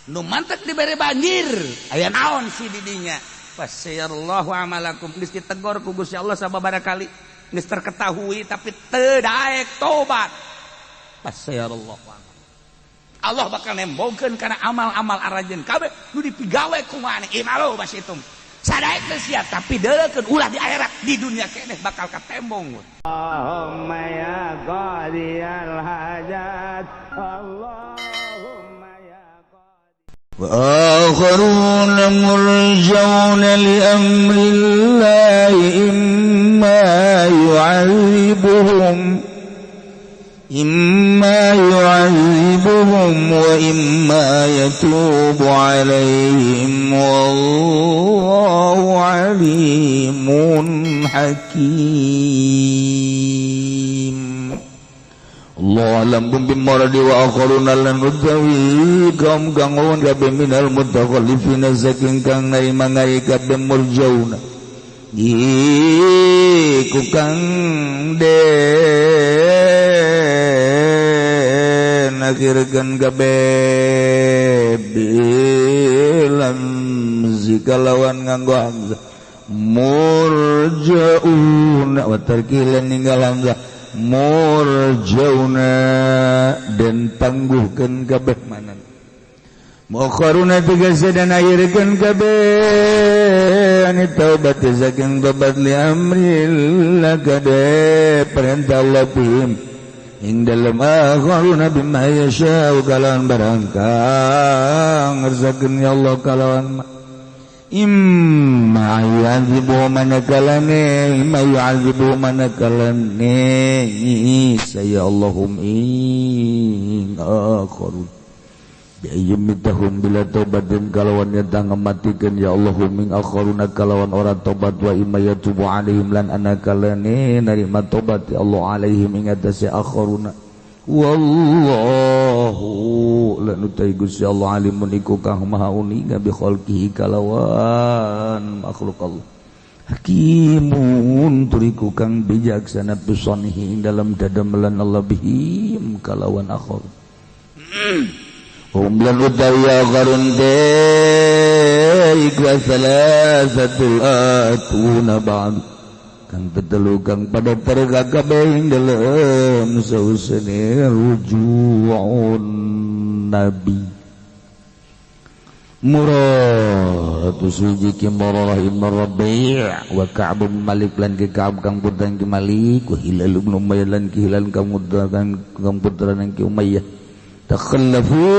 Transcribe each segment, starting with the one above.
nu mantek dibere banjir aya naon si didinya fasayallahu amalakum geus ditegor ku Gusti Allah sababaraha kali geus terketahui tapi teu daek tobat fasayallahu Allah bakal nembongkeun kana amal-amal arajeun kabeh nu dipigawe ku maneh imalo bas itu sadaek teh sia tapi deukeun ulah di akhirat di dunia keneh bakal katembong Allahumma ya qadiyal hajat Allahumma ya qadi wa akharuna murjauna li amrillahi imma yu'adzibuhum wa imma yatubu alaihim wallahu alimun hakim Allah alam bimmaradi wa akharuna lan utawi kaum kang lawan kabeh minal mutakhallifina saking kang narima ngai kabeh murjauna iku kang akhirkan kabeh bilam zikalawan nganggo hamzah murjauna wa tarkilan ninggal hamzah murjauna dan tangguhkeun kabeh manan mukharuna tegese dan akhirkan kabeh ani taubat saking tobat li amrillah kade perintah Allah pim ing dalem akharuna bima yasha'u kalawan barangkang ngersakeun ya Allah kalawan imma yu'adzibu manakalane imma yu'adzibu manakalane saya Allahum ing akharun biayyumitahum bila taubat dan kalawan nyata ngematikeun ya Allahum ing akharuna kalawan ora taubat wa imma yatubu alaihim lan anakalane narima taubat ya Allah alaihim ing atase akharuna wallahu lan utai Gusti Allah alimun iku kang maha uninga bi khalqihi kalawan makhluk Allah hakimun turiku kang bijaksana bisanihi ing dalam dadamelan Allah bihim kalawan akhar Umlan utawi akharun iku salasatul atuna ba'd kang tetelu kang pada perga kabeh ing dalem sausene rujuun nabi Murad suji ki Murrah ibn Rabi' wa Ka'b bin Malik lan ki Ka'b kang putra ki Malik wa Hilal ibn Umayyah lan ki Hilal kang putra ki Umayyah takhallafu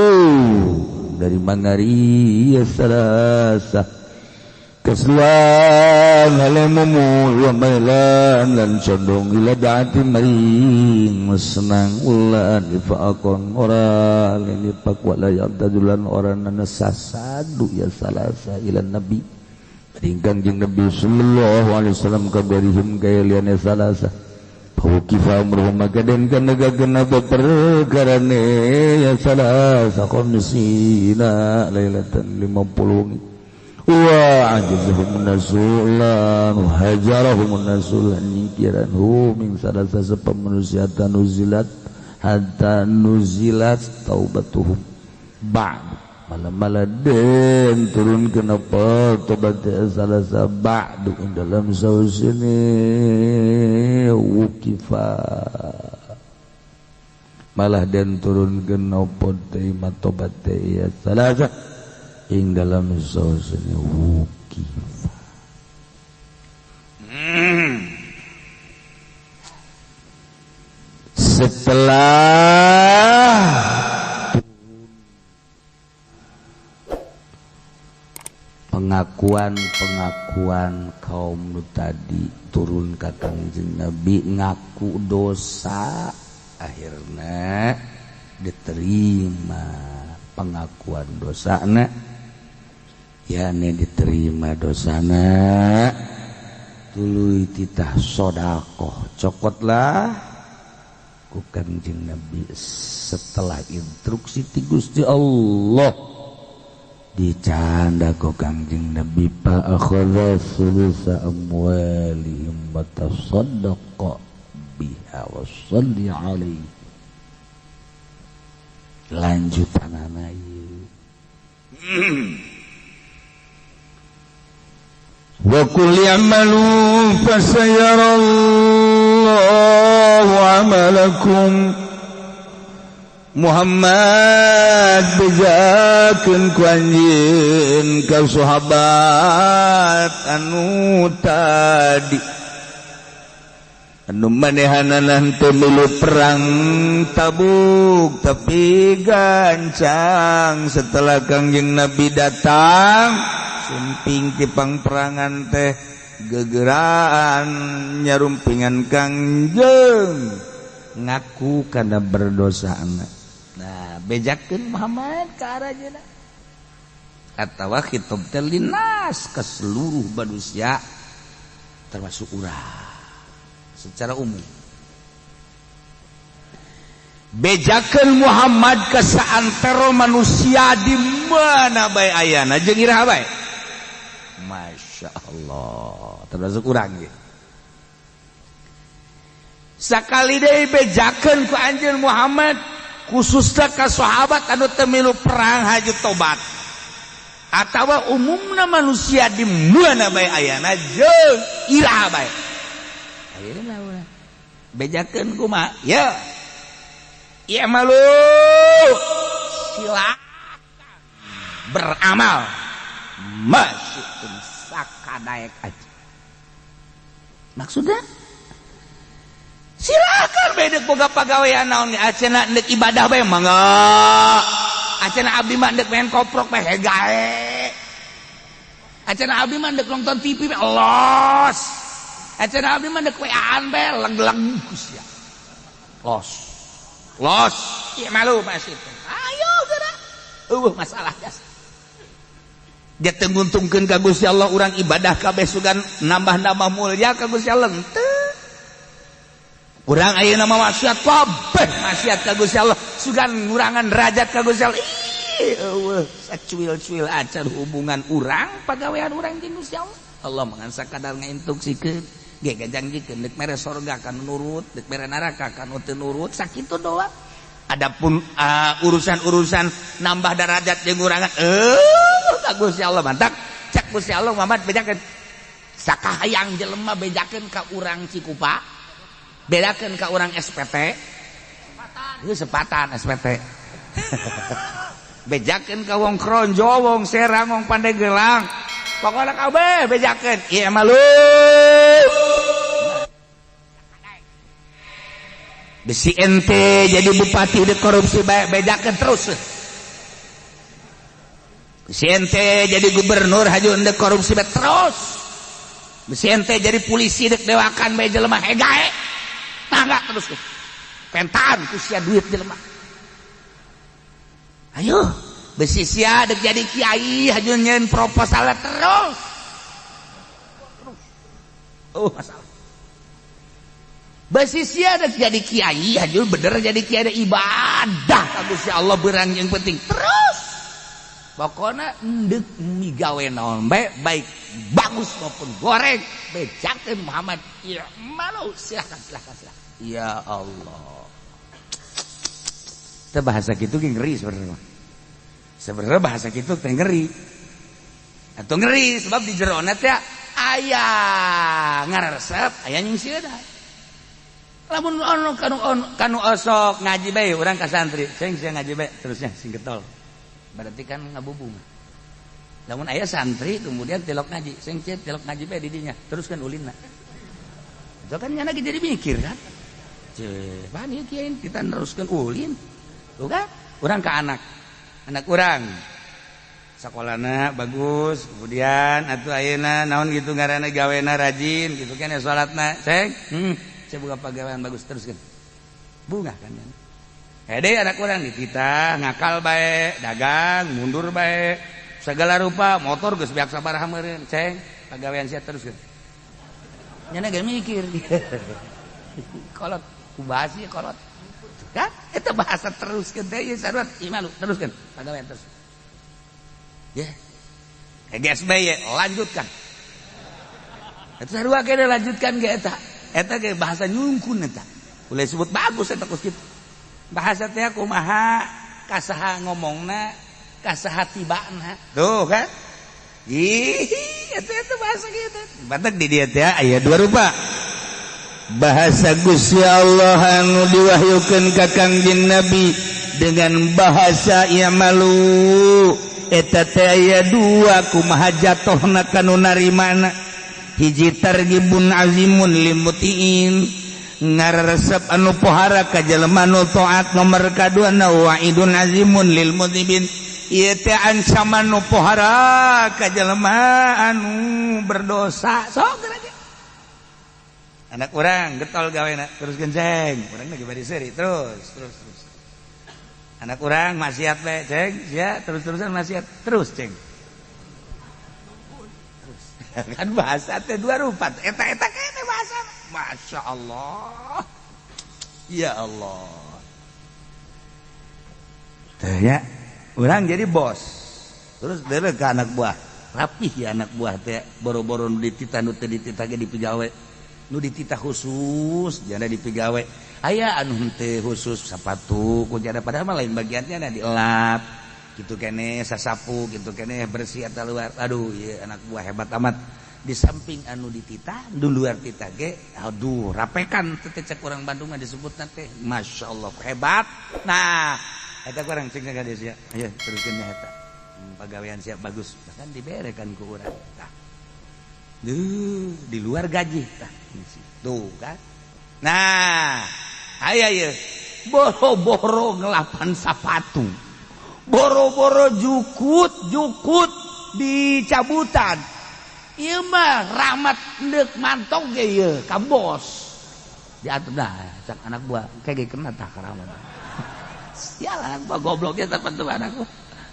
dari mangari salasa keslan halamumu wa mailan lan condong ila daati maring senang ulan ifaqon ora lini pakwala yabdadulan ora nasasadu ya salasa ila nabi ringkang jeung Nabi sallallahu alaihi wasallam kabarihim kaya liane salasa Hukifa umruhum magaden kan nagagana perkarane ya salah sakomsina lailatan 50 wa ajazuhum nasulan hajarahum nasulan nyingkiranhu min salasa sepemanusiatan nuzilat hatta nuzilat taubatuhum ba'd malam-malam turun kenapa tobat salasa ba'du dalam saus ini wukifa malah dan turun kenapa terima tobat ya salasa ing dalam saus ini wukifa setelah pengakuan kaum nu tadi turun ka Kangjeng Nabi ngaku dosa akhirnya diterima pengakuan dosana yakni diterima dosana tuluy titah sedekah cokotlah ku Kangjeng Nabi setelah instruksi ti Gusti Allah dicanda ku Kangjeng Nabi fa akhadha sulusa amwalihim wa tasaddaqa biha wa shalli alaihi lanjutanana ieu Wa qul i'malu fasayarallahu 'amalakum. Muhammad bejakeun ku anjeun ka sahabat anu tadi anu manehanana henteu milu perang Tabuk tapi gancang setelah Kangjeng Nabi datang sumping ti pangperangan teh gegeraan nyarumpingan Kangjeng ngaku kana berdosa anak. Nah, bejakeun Muhammad ka arajana. Atawa khitab teh linas ka seluruh manusia termasuk urang secara umum. Bejakeun Muhammad ka saantero manusia di mana bae ayana jeung iraha bae. Masyaallah, termasuk urang ge. Sakali deui bejakeun ku anjeun Muhammad khususna ka sahabat anu teu milu perang haju tobat atawa umumna manusia di mana bae ayana jeung iraha bae. Ayeuna urang bejakeun kumaha? Ya. Ya malu silakan beramal masih sakadaek aja. Maksudnya silakan bedek boga pagawean naon acenah neuk ibadah bae mangga. Acenah abdi mah neuk main koprok bae hegae. Acenah abdi mah neuk nonton TV bae los. Acenah abdi mah neuk weaan bae leg-leg sia. Los. Ieu malu masih teh. Ayo geura. Masalah jas. Dia teu nguntungkeun ka Gusti Allah urang ibadah kabeh sugan nambah-nambah mulya ka Gusti Allah henteu. Urang ayeuna mah maksiat kabeh maksiat ka Gusti Allah sugan ngurangan derajat ka Gusti Allah. Eueuh sacuil-cuil acan hubungan urang pagawean urang jeung Gusti Allah. Allah mangansa kadar ngainstruksikeun ge gajanggikeun deuk mere sorga kanu nurut, deuk mere neraka kanu teu nurut sakitu doang. Adapun urusan-urusan nambah derajat jeung urangan ka Gusti Allah mantap. Cak Gusti Allah Muhammad bejakeun sakahayang jelema bejakeun ka urang Cikupa. Bedakeun ka urang SPT. Ieu sepatan SPT. Bejakeun ka wong Kronjo, wong Serang, wong Pandeglang. Pokona kabeh bejakeun. Ieu malu. Bisi ente jadi bupati de korupsi bae bejakeun terus. Bisi ente jadi gubernur haju ende korupsi bae terus. Bisi ente jadi polisi dek dewakan bae jelema hegae. Tangga terus tuh pentan ku sia duit jelema. Ayo besi sia dek jadi kiai haju nyeun proposal terus. Masalah besi sia dek jadi kiai haju bener jadi kiai ibadah ka Gusti Allah beurang yang penting terus. Pokona endek migawe naon bae baik bagus maupun goreng bejakeun Muhammad. Ya malu silakan. Ya Allah. Itu bahasa gitu ge ngeri sebenarnya. Sebenarnya bahasa gitu teh ngeri. Atau ngeri sebab di jerona teh aya ngaresep, aya nyungsieun. Lamun kanu osok ngaji bae urang ka santri, sing ngaji bae terusnya sing getol. Berarti kan ngabubung. Lamun aya santri kemudian telok ngaji, sing telok ngaji bae di dinya, teruskan ulinna. Itu kan nya lagi jadi mikir kan. Pan ieu kieu kita neruskeun ulin. Tuh kan? Urang ka anak urang. Sakolana bagus, kemudian atuh ayeuna naon gitu ngaranna gawena rajin gitu kan ya salatna. Ceng, saya buka pagawean bagus teruskeun. Bunga kan ya. Hede anak urang dititah, ngakal bae, dagang, mundur bae, segala rupa, motor geus beak sabaraha meureun. Ceng, pagawean sia teruskeun. Nya ge mikir. Kolot kubahas ya kolot kan itu bahasa teruskan teh ya sarua imalu teruskan pagawean terus ya GSB ya lanjutkan eta sarua ge lanjutkan ge eta ge bahasa nyungkun eta boleh sebut bagus eta kus kitu bahasa teh kumaha kasaha ngomongna kasahati-bana tuh kan itu bahasa gitu batak di dia teh aya dua rupa bahasa Gusti Allah anu diwahyukeun ka Kangjeng Nabi dengan bahasa i'malu eta teh aya dua kumaha jatohna kanu narimana hiji targhibun azimun lil mutiin ngaresep anu pohara ka jelema nu taat nomor kadua wa'idun azimun lil mudhibin ieu teh ancaman nu pohara ka jelema anu berdosa sok geura anak urang getol gawena terus genceng urang lagi bari seuri terus anak urang maksiat we ceng sia terus-terusan maksiat terus ceng kan bahasa teh dua rupa eta kene bahasa Masya Allah ya Allah teh ya urang jadi bos terus deureuh ka anak buah rapih ya anak buah teh boro-boro nu dititah nu teu dititah ge di pigawe nu dititah khusus jana di pigawe aya anu teu khusus sapatu ku jana padahal mah lain bagiannya na dielap gitu kene sasapu gitu kene bersih eta luar aduh ieu anak buah hebat amat di samping anu dititah di luar titah ge aduh rapekan teh cek urang Bandung mah disebutna teh masyaallah hebat nah eta urang cing ka dia sia aya teruskeun nya eta pagawean siap bagus bahkan diberekan ku urang tah di luar gaji tah tuh kan nah aya ieu boro-boro ngelapan sapatu boro-boro jukut dicabutan ieu mah rahmat neuk mantong ge ieu ka bos diatur dah cak anak buah kege kena tah ka rahmat sialan anak buah goblok ge teman anak buah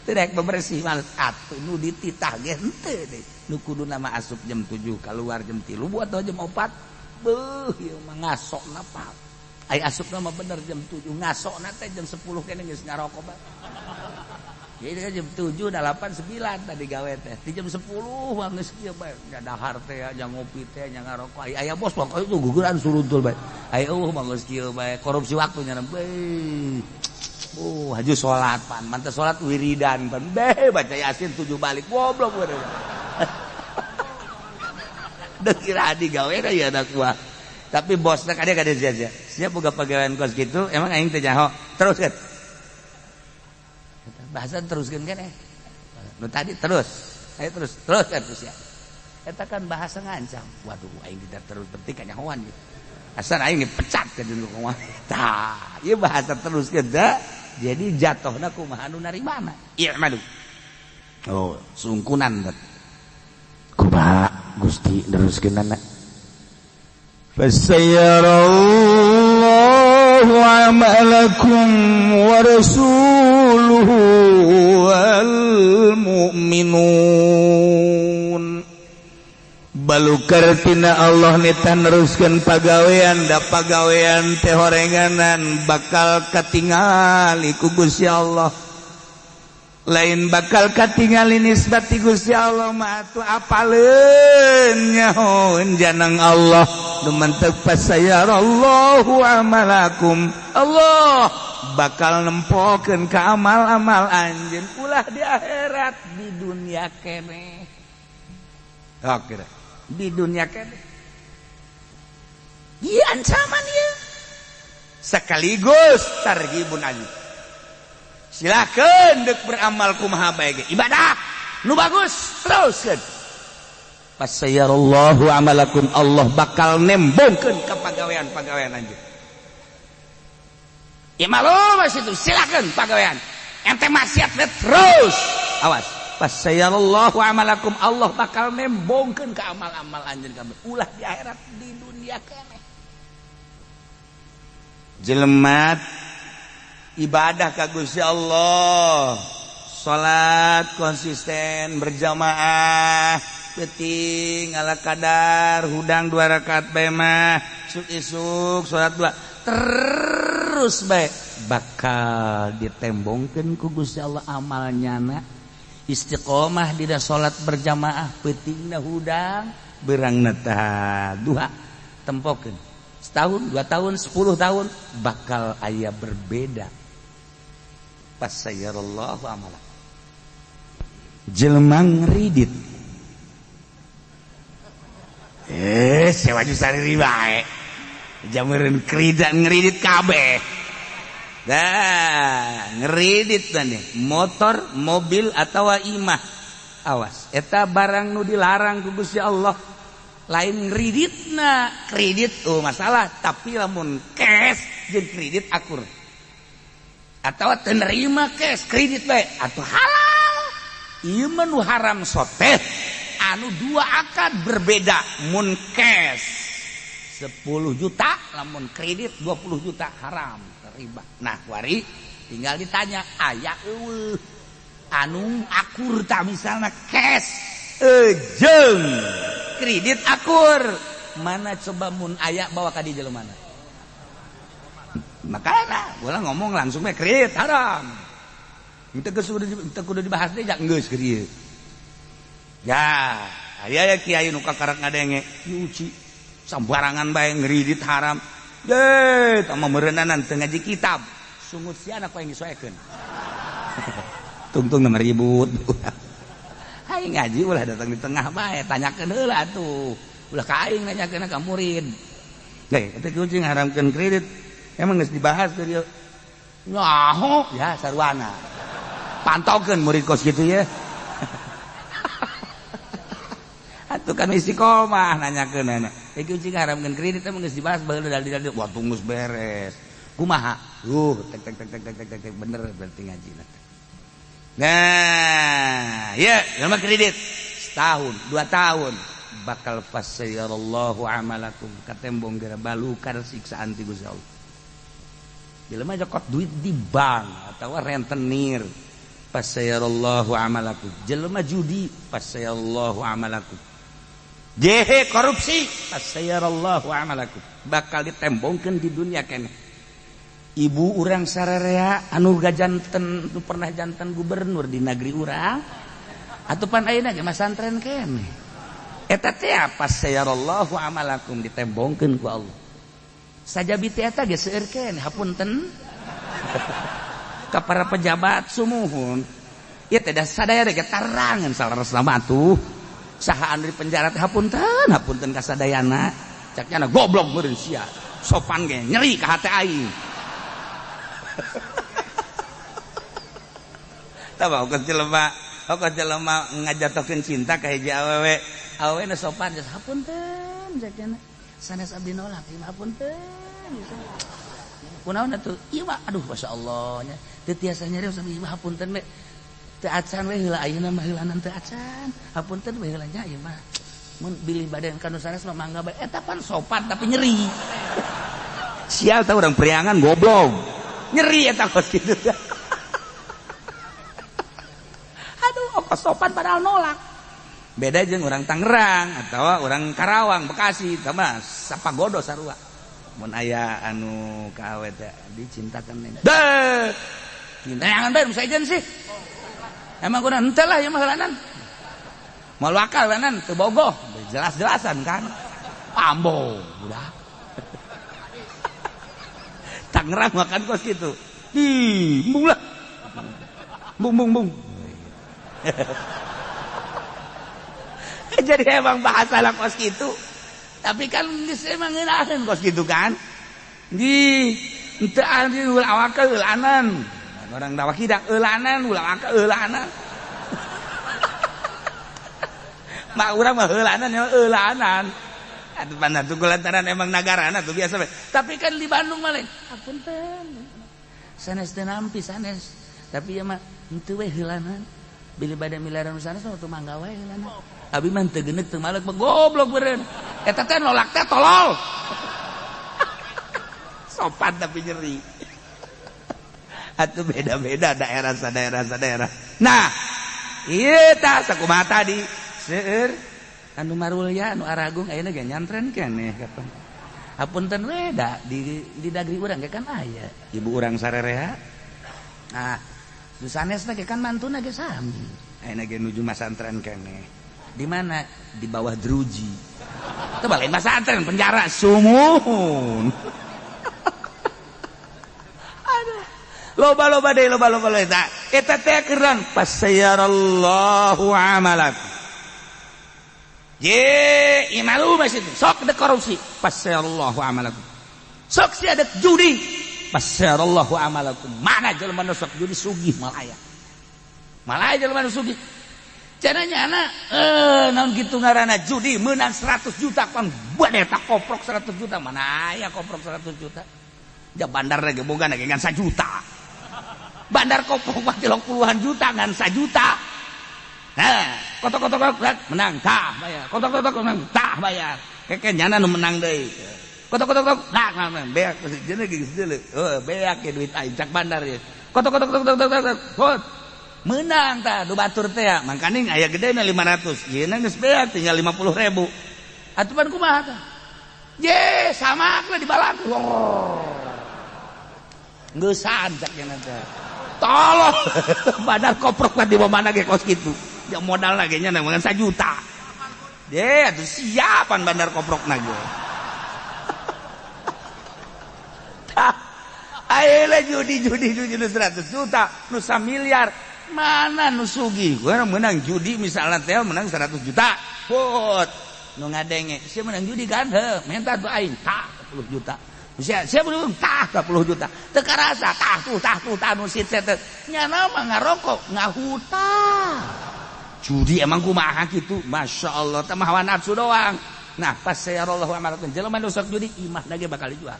teu rek bebersih males atuh nu dititah ge henteu deui nu kuduna mah asup jam 7 keluar jam 3 buat jam 4 beuh ieu mah ngasokna pak ai asupna mah bener jam 7 ngasokna teh jam 10 kene geus ngarokok bae jadi kan jam 7 udah 8 9 tadi gawe teh di jam 10 mah geus kieu bae nya dahar teh nya ngopi teh nya ngarokok aya bos pokoknya itu guguran suruntul bae aya mah geus kieu bae korupsi waktu nya bae haju salat pan mantep salat wiridan pan bae baca yasin 7 balik goblok we da kira adi gawe ya anak buah tapi bosna kada sia boga pagawean kos gitu emang aing teh nyaho terus kan bahasa teruskeun kan nu tadi terus ayo terus ya eta kan bahasa ngancam waduh aing tidak terus penting ka nyahoan gitu asal aing dipecat ka dulu kumaha tah ieu bahasa teruskeun da jadi jatohna kumaha anu narimana i'malu oh sungkunan dat kumaha Gusti teruskeunana fasayarallahu amalakum wa rasuluhu wal mu'minun balukar tina Allah nita neruskeun pagawean da pagawean teh horenganan bakal katingali ku Gusti Allah lain bakal katingali nisbati Gusti Allah mah atuh apaleun nyahoeun janang Allah nu mantep fasayarallahu amalakum Allah bakal nempokeun ka amal-amal anjeun ulah di akhirat di dunia keneh oke di dunia keneh ieu ancaman ieu sekaligus targhibun ali silakeun deuk beramal kumaha bae ge ibadah nu bagus teruskeun fasayarallahu amalakum Allah bakal nembongkeun ka pagawean-pagawean anjeun ya malu mas itu silakeun pagawean ente maksiat terus awas fasayarallahu amalakum Allah bakal nembongkeun ka amal-amal anjeun kabeh ulah di akhirat di dunia keneh jelema ibadah ka Gusti Allah salat konsisten berjamaah penting ala kadar hudang 2 rakaat bae mah isuk salat 2 terus bae bakal ditembongkeun ku Gusti Allah amalnyana istiqomah dina salat berjamaah pentingna hudang beurangna tah duha tempokeun setahun 2 tahun 10 tahun bakal aya berbeda fasayarallahu amalakum jelema ngridit sewa jusari bae jamureun ngridit kabeh dah ngridit nih motor mobil atawa imah awas eta barang nu dilarang ku Gusti Allah lain ngriditna kredit masalah tapi lamun cash jeung kredit akur atawa teu nerima cash kredit bae atuh halal ieu mah nu haram soteh anu dua akad berbeda mun cash 10 juta lamun kredit 20 juta haram riba nah kuari tinggal ditanya aya eueuh anu akur tak misalna cash jeung kredit akur mana coba mun aya bawa ka di jeleumana makana ulah ngomong langsung we kredit haram teu kudu dibahas deui jak geus keur ya aya kiai nu kakarek ngadenge nyuci sambarangan bae ngridit haram ye tah meureunanan teu ngaji kitab sungut si anak paling disoekeun tungtung nomor ribut hai ngaji ulah datang di tengah bae tanyakeun heula atuh ulah ka aing nanyakeun ka murid ge eta kucing ngaharamkeun kredit emang geus dibahas teh dieu nyaho ya sarwana pantaukeun murid kos kitu ya atuh kan istiqomah nanyakeun anak kucing ngaharamkeun kredit emang geus dibahas baheula dalil-dalil wah tunggus beres kumaha tek bener berarti ngajina. Nah, ya, nama kredit setahun, 2 tahun bakal fasyarallahu amalakum katembong gara balukar siksaan ti Gusti Allah. Jelema jokot duit di bank atawa rentenir fasyarallahu amalakum. Jelema judi fasyarallahu amalakum. Jehe korupsi fasyarallahu amalakum. Bakal ditembongkeun di dunia keneh. Ibu urang sararea anu gajanten pernah jantan gubernur di negeri urang atupan ayeuna ge masantren keneh eta teh apa sayarallahu amalakum ditembongkeun ku Allah sajabi teh eta ge seueur keneh hapunten ka para pejabat sumuhun ieu teh da sadaya ge tarangan salaresna mah atuh saha anu di penjara teh hapunten ka sadayana caknya goblok meureun sia sopan ge nyeri ka hate aing tahu kok jelema ngajatokeun cinta ka hiji awewe na sopan geus hapunten jakena sanes abdi nolak ieu hapunten kunaon atuh ieu mah aduh masyaallah nya teu tiasa nyarios ieu mah hapunten we teu acan we heula ayeuna mah heulanan teu acan hapunten we heula nya ieu mah mun bilih badan kanu sanes mah mangga bae eta pan sopan tapi nyeri sial tah urang priangan goblok nyeri eta kos kitu aduh kos sopan padahal nolak beda jeung urang Tangerang atawa urang Karawang Bekasi sama sapagodo sarua mun aya anu ka awe teh dicintakeun deh cintayangan bae saejeun sih emang kunaon henteu lah ieu mah heulanan moal wakal wenan teu bogoh jelas-jelasan kan ambo budak Tangerang makan kos gitu bung lah bung jadi emang bahasa lah kos gitu tapi kan emang ngeunaheun kos gitu kan di teu ari ulah awak eulanan orang dawa kidak eulanan ulah awak eulanan mak urang mah eulanan ya eulanan atuh panah tuh lantaran emang nagarana tuh biasa tapi kan di Bandung mah lain apunten sanes teu nampi sanes tapi ya mah henteu we heulanan bilih bade milaran sanes mah teu mangga we heulanan abi mah teu geuneuk teu malek mah goblok beureun eta teh nolak teh tolol sopan tapi nyeri atuh beda-beda daerah sadaerah nah ieu tah sakumaha tadi seueur anu marulya anu aragung ayeuna ge nyantren keneh kapan hapunten we da di dagri urang ge kan aya ibu urang sarerea nah sanesna ge kan mantuna ge sami ayeuna ge nuju masantren keneh di mana di bawah druji teu balain masantren penjara sumuhun aduh loba-loba deui eta eta teh keran fasayarallahu amalakum. Ye imalu masih sok ada korupsi fasayarallahu amalakum. Sok si ada judi fasayarallahu amalakum. Mana jelema nu sok judi sugih malaya. Malaya jelema nu sugih. Caranya anak naon gitu ngaranna judi menang 100 juta kan bade tak koprok 100 juta mana aya koprok 100 juta. Ja bandar ge boga ge ngan 1 juta. Bandar koprok mah 30-an juta ngan 1 juta. Nah, kotok-kotok menang tah bayar. Kotok-kotok menang tah bayar. Keke nyana nu menang deui. Kotok-kotok nah beak jeung ge geus beak ge duit aing cak bandar ye. Kotok-kotok menang tah du batur teh ya mangkaning aya gedena 500 yeuna geus beak tinggal 50.000 atuh pan kumaha tah ye sama we dibalang ngeusan cak cenah teh tolong badar koprok mah di mana ge kos kitu ya modalna ge nya ngan 1 juta ye atuh siapan bandar koprokna ge ayeuna judi 100 juta nu 1 miliar mana nu sugih gua menang judi misalnya teh menang 100 juta put nu ngadenge sia menang judi kan heuh menta tuh aing tah 10 juta sia belum tah 10 juta teu karasa tah tuh nu sit teh nyana mah ngarokok ngahutang judi emang kumaha kitu masyaallah teh mah hawa nafsu doang nah pas sayarallahu amalakum jelema nu sok judi imah ge bakal dijual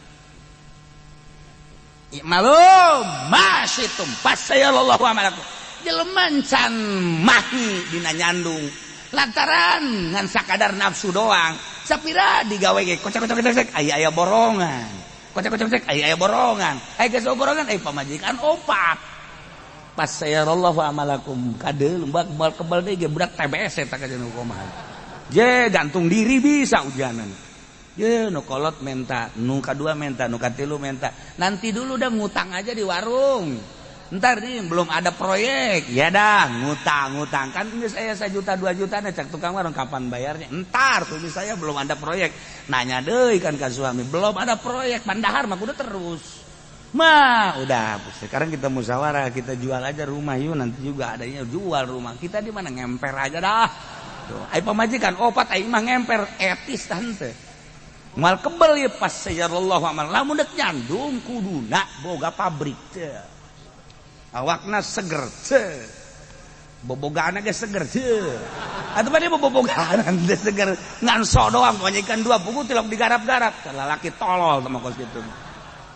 malum masyitum pas sayarallahu amalakum jelema can mahi dina nyandung lantaran ngan sakadar nafsu doang sapira digawe ge kocak-kocak aya borongan kocak-kocak aya borongan aya geus borongan pamajikan opat pas sayarallahu amalakum kadeul mbak moal kebal deui ge budak TBS eta kajeun kumaha je gantung diri bisa ujanan ye nu kolot menta nu kadua menta nu katilu menta nanti dulu dah ngutang aja di warung. Ntar nih belum ada proyek, ya dah ngutang kan geus aya 1 juta 2 juta na cak tukang warung kapan bayarnya? Entar tuh saya belum ada proyek. Nanya deui kan ka suami, belum ada proyek, pandahar mah kudu terus. Mah udah sekarang kita musyawarah, kita jual aja rumah yuk nanti juga adanya jual rumah. Kita di mana ngemper aja dah. Tuh, ai pamajikan opat ai mah ngemper etis tante. Mal kebel ya pas sayarallahu amal. Lamun dek nyandung kuduna boga pabrik teh. Awakna seger bobogaan ge seger atuh bade bobogaan teh seger ngan so doang pamajikan 2 buku tilok digarap-garap lalaki tolol teh mah kos kitu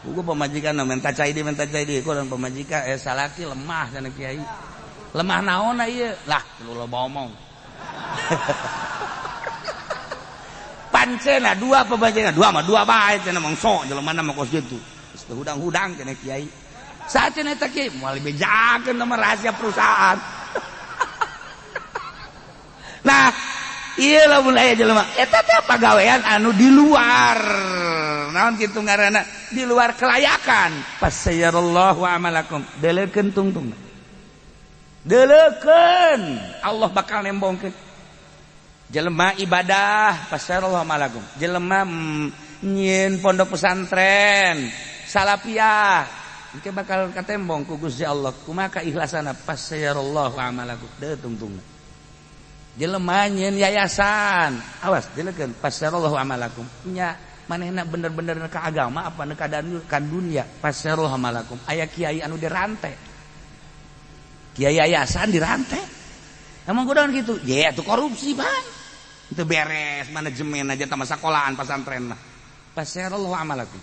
buku pamajikan minta cai di kurang pamajikan salaki lemah cenah kiai lemah naon ieu lah lu loba omong pancena 2 pamajikan 2 mah 2 bae cenah mangso jelema mah kos kitu geus hudang-hudang cenah kiai saat ini tak kiai mau lebih jaga nama rahasia perusahaan. Nah, iya lah mulai jelema. Eta teh pagawean anu di luar. Naon kitu ngaranna? Di luar kelayakan. Fasayarallahu amalakum. Delekeun tungtung. Delekeun. Allah bakal nembongkeun. Jelema ibadah fasayarallahu amalakum. Jelema nyieun pondok pesantren, salafiyah engke bakal katembong ku Gusti Allah kumaha kaikhlasanna fasayarallahu amalakum deu tungtung jelema nyeun yayasan awas delekeun fasayarallahu amalakum nya manehna bener-bener ka agama apa ka dunya fasayarallahu amalakum aya kiai anu dirante kiai yayasan dirante emang kudaon kitu ya atuh korupsi bang itu beres manajemen aja tama sekolahan pesantren mah fasayarallahu amalakum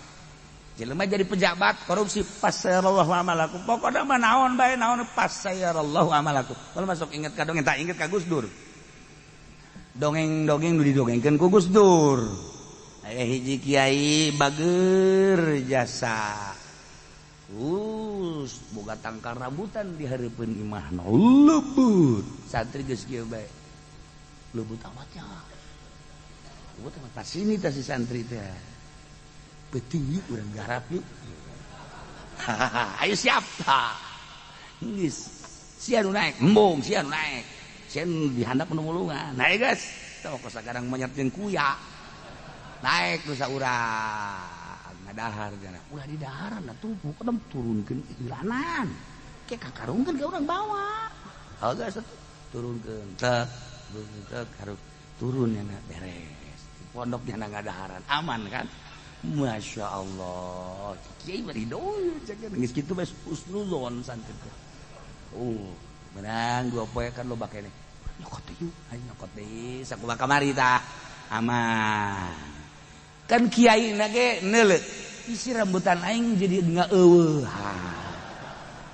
jelema jadi pejabat korupsi fasayarallahu amalakum pokokna mah naon bae naon fasayarallahu amalakum kalau masuk inget ka dongeng tak inget ka Gus Dur dongeng-dongeng nu didongengkeun ku Gus Dur aya hiji kiai bageur jasa boga tangkal rambutan di hareupeun imahna lembut santri geus kieu bae lembut amatnya lembut amat tas ini tas si santri teh betul yuk urang garap yuk ayo siap geus sia nu naek embung sia nu naek sia nu dihandap nu mulungan naik guys tong kos sagarang monyet jeung kuya naek nu saurang ngadahar cenah ulah di daharan atuh bukan turunkeun ilanan make kakarungkeun ke urang bawa. Haga satu turunkeun tek harus turun nya beres. Pondoknya ngadaharan aman kan. Masya Allah kiai bari doy geus kitu bae husnuzon santri teh. Menang 2 poe kan loba keneh. Nyokot teh yuk, ayo nyokot deui sakumaha kamari tah. Aman. Kan kiai na ge neuleut. Isi rambutan aing jadi ngaeueuh.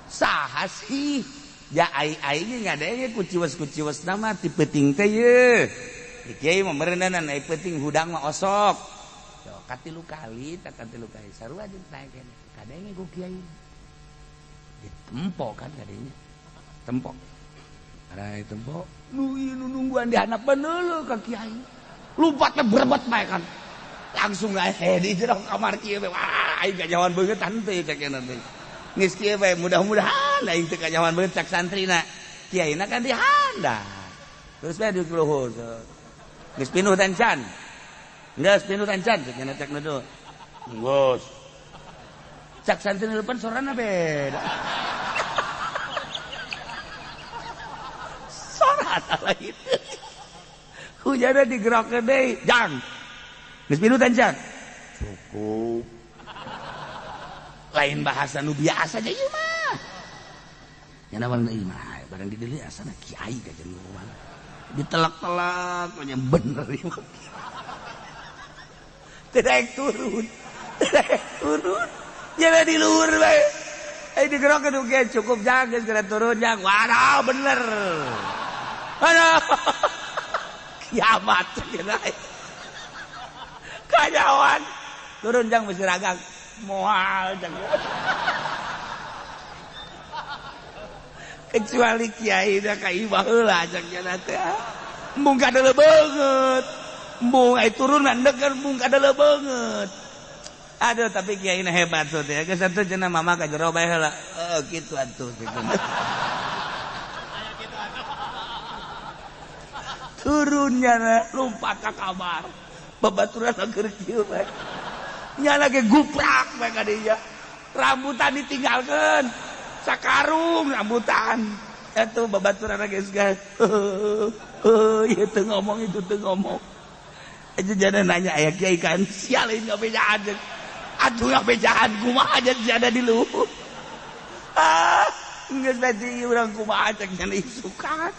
Saha sih? Ya aing ngadenge ku ciwes nama ti peuting teh ye. Kiai mah meureunan ai peuting hudang mah osok. Yo katilu kali sarua jeung tae keneh. Kadenge ku kiai. Ditempo kan kadenge. Tempo. Ara tempo. Nu ieu nungguan di hanapan heula ka kiai. Lupa teh berebet bae kan. Langsung di jero kamar kieu we. Wah, aing kajawan beungeut teh cek nanti. Geus kieu we mudah-mudahan aing teu kajawan beungeut cak santrina. Kiaina kan di handap. Terus we di luhur. Geus pinuh tancan. Geus pinuh tancan cek nya cek nu. Geus. Cak santri depan sorana beda. Sorat lagi. Hujanna digerakkeun deui, jang. Geus pinuh tancan. Cukup. Lain bahasa nu biasa aja ieu mah. Nya nawan ieu mah barang di dieu asana kiai ka jeung rumah. Ditelak-telak nya bener ieu. Teu daek turun. Jangan di luhur bae. Digerakkeun oge cukup jang geus geura turun jang. Waduh bener. Aduh. Kiamat cenah. Kajawan turun jang mesti ragang moal jang. Kecuali kiai da ka imah heula jang cenah teh. Embung kadele beungeut. Embung ai turun mandeg kan embung kadele beungeut. Aduh tapi kiai na hebat tuh ya. Geus atuh cenah mama ka jero bae heula. Kitu atuh kitu. Turunnya lupa ka kamar. Babaturan keur kieu bae. Nya lagi guprak bae ka dieu. Rambutan ditinggalkeun. Sakarung rambutan. Atuh babaturan geus gas. Ieu teu ngomong itu teu ngomong. Aja jana nanya aya kiai kan sial ini ngabejaan. Atuh ngabejaan kumaha aja jana di luhur. Geus tadi urang kumaha cek nya isukan.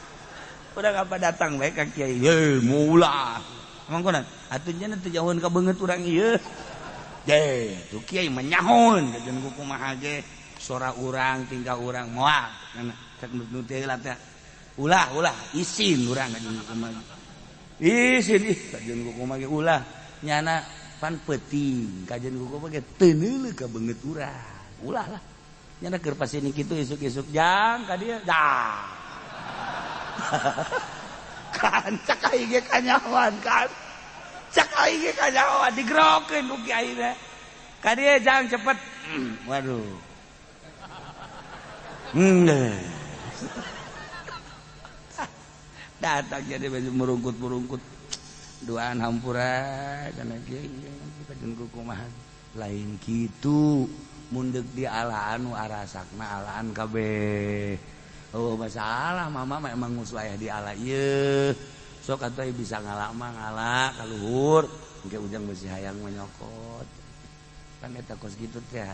Urang apa datang bae ka kiai. Ye maulah. Emang kunaon? Atuh nya teu jauheun ka beungeut urang ieu. Ye, tuh kiai mah nyahon jeung kumaha ge sora urang tingkah urang moal. Cek nu teh heula teh. Ulah isin urang ka jeung kumaha. Isin ka jeung kumaha ge ulah nyana pan peuting ka jeung kumaha ge teu neuleuh ka beungeut urang. Ulah lah. Nyana keur pasini kitu isuk-isuk jang ka dieu. Dah. Kan cak aing ge kanyawan kan. Cak aing ge kanyawan digerokeun ku kiai teh. Ka dieu jang cepet. Waduh. Datang jadi baju merungkut duaan hampura kana kiai kajen kumaha lain kitu mundeg di alaan nu arasakna alaan kabeh. Oh masalah mama memang nguslayah di ala ieu. Sok atuh bisa ngalak mah ngalak ka luhur engke ujang beusi hayang menyokot. Kan eta kos kitu teh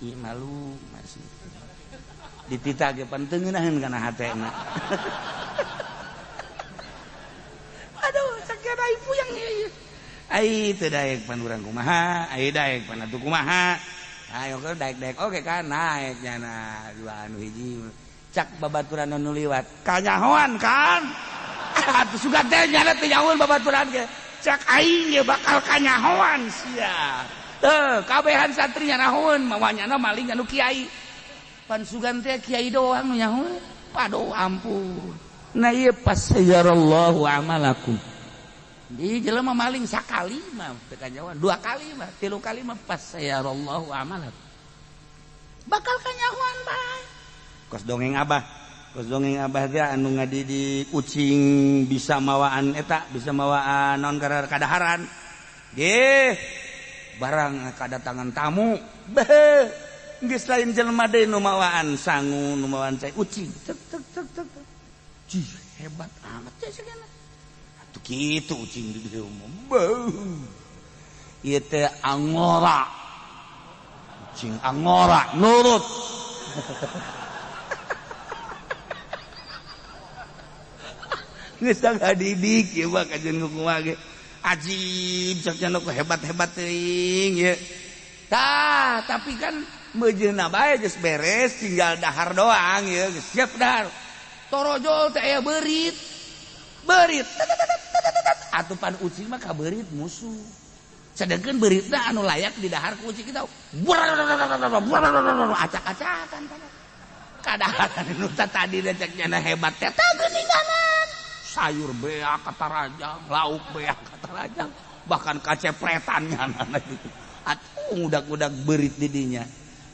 ieu malu masih. Ditita ge pan teu ngeunaheun kana hatena. Aduh sakira ibu yang ieu. Ai teu daek pan urang kumaha, ai daek pan atuh kumaha. Ayo ke daek-daek oke kan naek nya dua anu hiji. Cak babaturan anu liwat kanyahoan kan atuh sugan teh nyana teh nyahoan babaturan ge cak aing ge bakal kanyahoan sia teu kabehan santri nyahoan mawanyana maling anu kiai pan sugan teh kiai doang nu nyahoan paduh ampun nah ieu pasayarallahu amalakum di jelema maling sakali mah teu kanyahoan 2 kali mah 3 kali mah pasayarallahu amalakum bakal kanyahoan bae. Kos dongeng abah teh anu ngadi di ucing bisa mawaan eta bisa mawaan naon kadaharan ge barang kadatangan tamu beh geus lain jelema deui nu mawaan sangu nu mawaan cai ucing tek tek tek tek cih hebat amat ya segala atuh kitu ucing di dieu mah ieu teh angora ucing angora nurut geus ngadidik ieu mah kajeun kumaha ge ajib sakjana ku hebat-hebat teuing ye. Tah, tapi kan mejeuna bae geus beres tinggal dahar doang ye, geus siap dahar. Torojol teh aya beurit. Beurit. Atuh pan ucing mah ka beurit musuh. Sedengkeun beuritna anu layak didahar ku ucing kita. Acak-acakan kana. Kadaharan nu tadi cekna hebat teh tah geuninganan. Sayur beak kata rajang, lauk beak kata rajang, bahkan kacepretannya anak gitu. Atuh udak-udak berit didinya.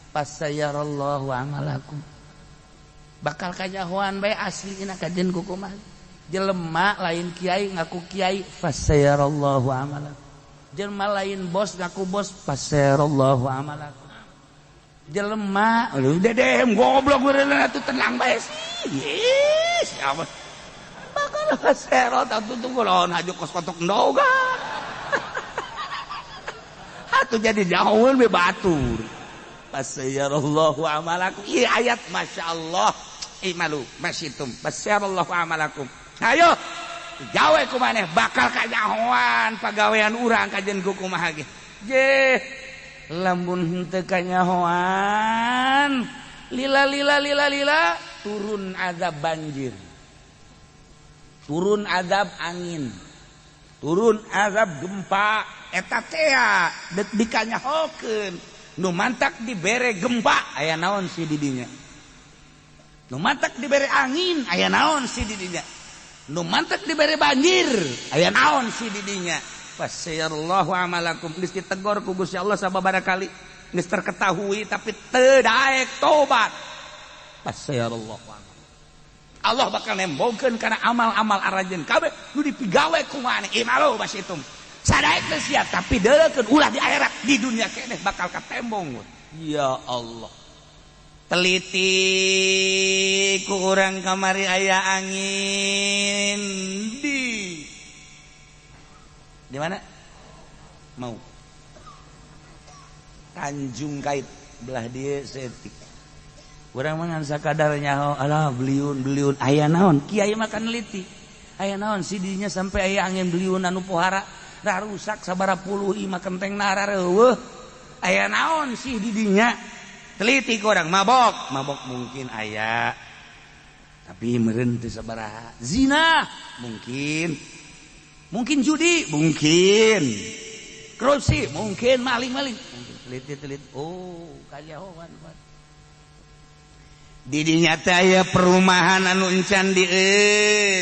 Pas sayarallahu amalakum. Bakal kajahoan bae aslina kajen ku kumaha. Jelema lain kiai ngaku kiai, fasayarallahu amalakum. Jelema lain bos ngaku bos, fasayarallahu amalakum. Jelema, aduh dedem goblok beureunan atuh tenang bae sih. Yes, apa? Bakal serot atuh tuh lawan haju kos kotok ndoga. Atuh jadi jauhun be batur. Fasayarallahu amalakum. Ieu ayat masyaallah. Imalu masyitum. Fasayarallahu amalakum. Ayo gawe ku maneh bakal kanyahoan pagawean urang kajen ku kumaha ge. Je lamun henteu kanyahoan lila turun azab banjir. Turun azab angin, turun azab gempa, eta teh dikanyahokeun nu mantak dibere gempa aya naon si didinya, nu mantak dibere angin aya naon si didinya, nu mantak dibere banjir aya naon si didinya. Fasayarallahu amalakum geus ditegor ku Gusti Allah sababaraha kali geus terketahui tapi teu daek tobat. Fasayarallahu Allah bakal nembongkeun kana amal-amal arajeun kabeh nu dipigawe ku maneh imalu basitum sadaek teh sia tapi deulekeun ulah di akhirat di dunia keneh bakal katembong. Ya Allah teliti ku urang kamari aya angin di mana mau Tanjung Kait belah dieu setik. Urang mah ngan sakadar nyaho alah beliun aya naon kiai makan neliti aya naon si didinya sampai aya angin beliun anu pohara da rusak sabaraha puluh imah kenteng narareueuh aya naon si didinya teliti ku urang mabok mungkin aya tapi meureun teu sabaraha zina mungkin judi mungkin korupsi mungkin maling mungkin teliti oh kajahoan didinya teh aya perumahan anu encan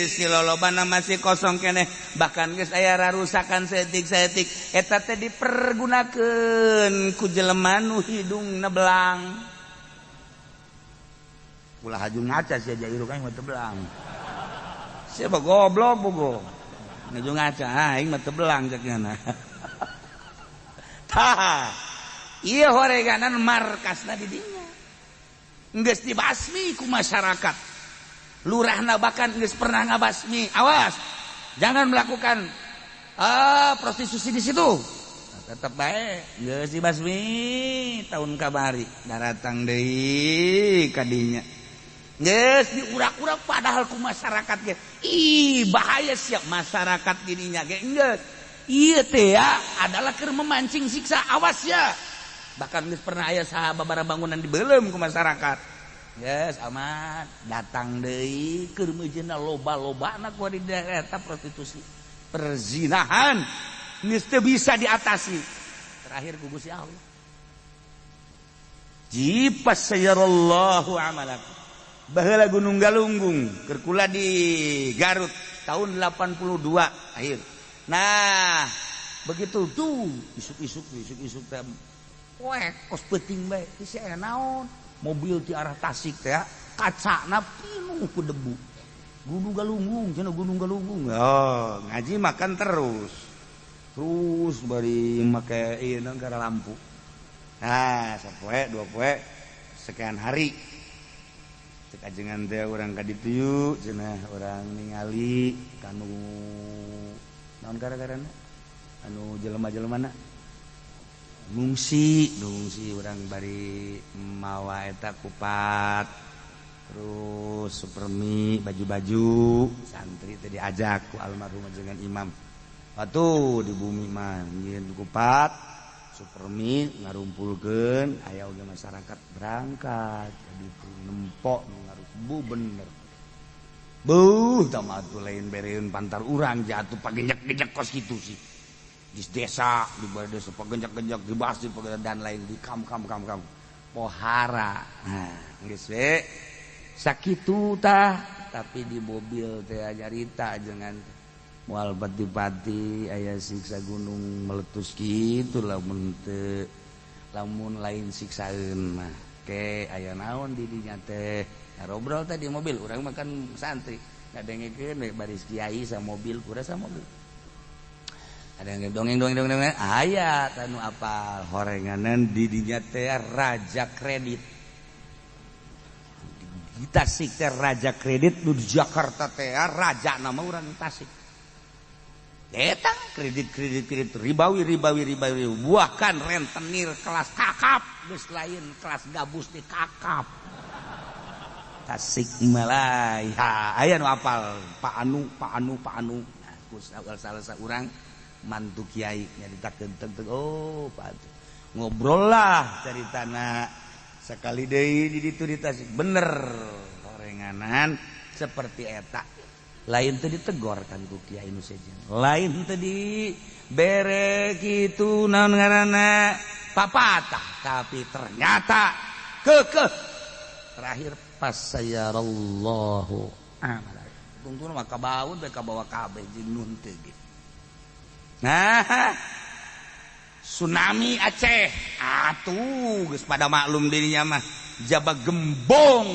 si lolobana masih kosong keneh bahkan geus aya rarusakan saeutik eta teh dipergunakeun ku jelema nu hidungna belang ulah haju ngaca sia jairu kan mah teu belang sia mah goblok bogo ngaju ngaca aing mah teu belang cekna tah ieu horeganan markasna didinya geus dibasmi ku masyarakat. Lurahna bahkan geus pernah ngabasmi. Awas, jangan melakukan prostitusi di situ. Nah, tetep bae geus dibasmi tahun kamari. Daratang deui ka dinya. Geus diurak-urak padahal ku masyarakat ge. Ih, bahaya siap masyarakat dirinya ge geus. Ieu teh ya adalah keur memancing siksa. Awas ya. Bahkan geus pernah aya sababaraha bangunan dibeulem ku masyarakat. Geus aman, datang deui keur meujeuna loba-lobana ku di daerah eta prostitusi. Perzinahan geus teu bisa diatasi. Terakhir ku Gusti Allah. Jipas sayarallahu amalakum. Baheula Gunung Galunggung keur kula di Garut tahun 82 akhir. Nah, begitu tuh isuk-isuk teh weh, kos penting bae. Isi aya naon? Mobil di arah Tasik teh kacana pinuh ku debu. Gunung Galunggung, cenah Gunung Galunggung. Oh, ngaji makan terus. Terus bari make ieu gara lampu. Nah, sapoe dua poe sekian hari cek ajengan teh urang ka ditu yeuh cenah urang ningali kanu naon gara-garana anu jelema-jelemana ngungsi urang bari mawa eta kupat terus supermi baju-baju santri teh diajak ku almarhum ajengan imam atuh di bumi mah nyeun kupat supermi ngarumpulkeun aya oge masyarakat berangkat jadi nempok ngarubu bener tama atuh lain bereun pantar urang jatuh pagenjak-genjak kos kitu sih di desa di bawah desa pagenjak-genjak di basdi dan lain di kam pohara nah geus we sakitu tah tapi di mobil teh nyarita jangan moal pati-pati aya siksa gunung meletus kitu lamun teu lamun lain siksaeun mah ke aya naon di dinya teh ngobrol teh di mobil urang mah kan santri ngadengekeun we baris kiai sa mobil kurang sa mobil ada yang dongeng aya anu apal horenganan di dinya teh raja kredit di Tasik teh raja kredit nu di Jakarta teh raja nama urang Tasik eta kredit ribawi buahkan rentenir kelas kakap geus lain kelas gabus di kakap Tasik Malaya aya nu apal Pak Anu nah ku salah urang mantu kiai nyaritakeun tentang oh Pak ngobrol lah caritana sekali deui di ditu di Tasik bener horenganan seperti eta lain teu ditegor kan ku kiai nu sejen lain teu di bere kitu naon ngaranna papatah tapi ternyata kekeh terakhir pasayarallahu tungtuna mah kabaud bae kabawa kabeh jeung nun teu gitu nah tsunami Aceh atuh geus pada maklum dirinya mah jaba gembong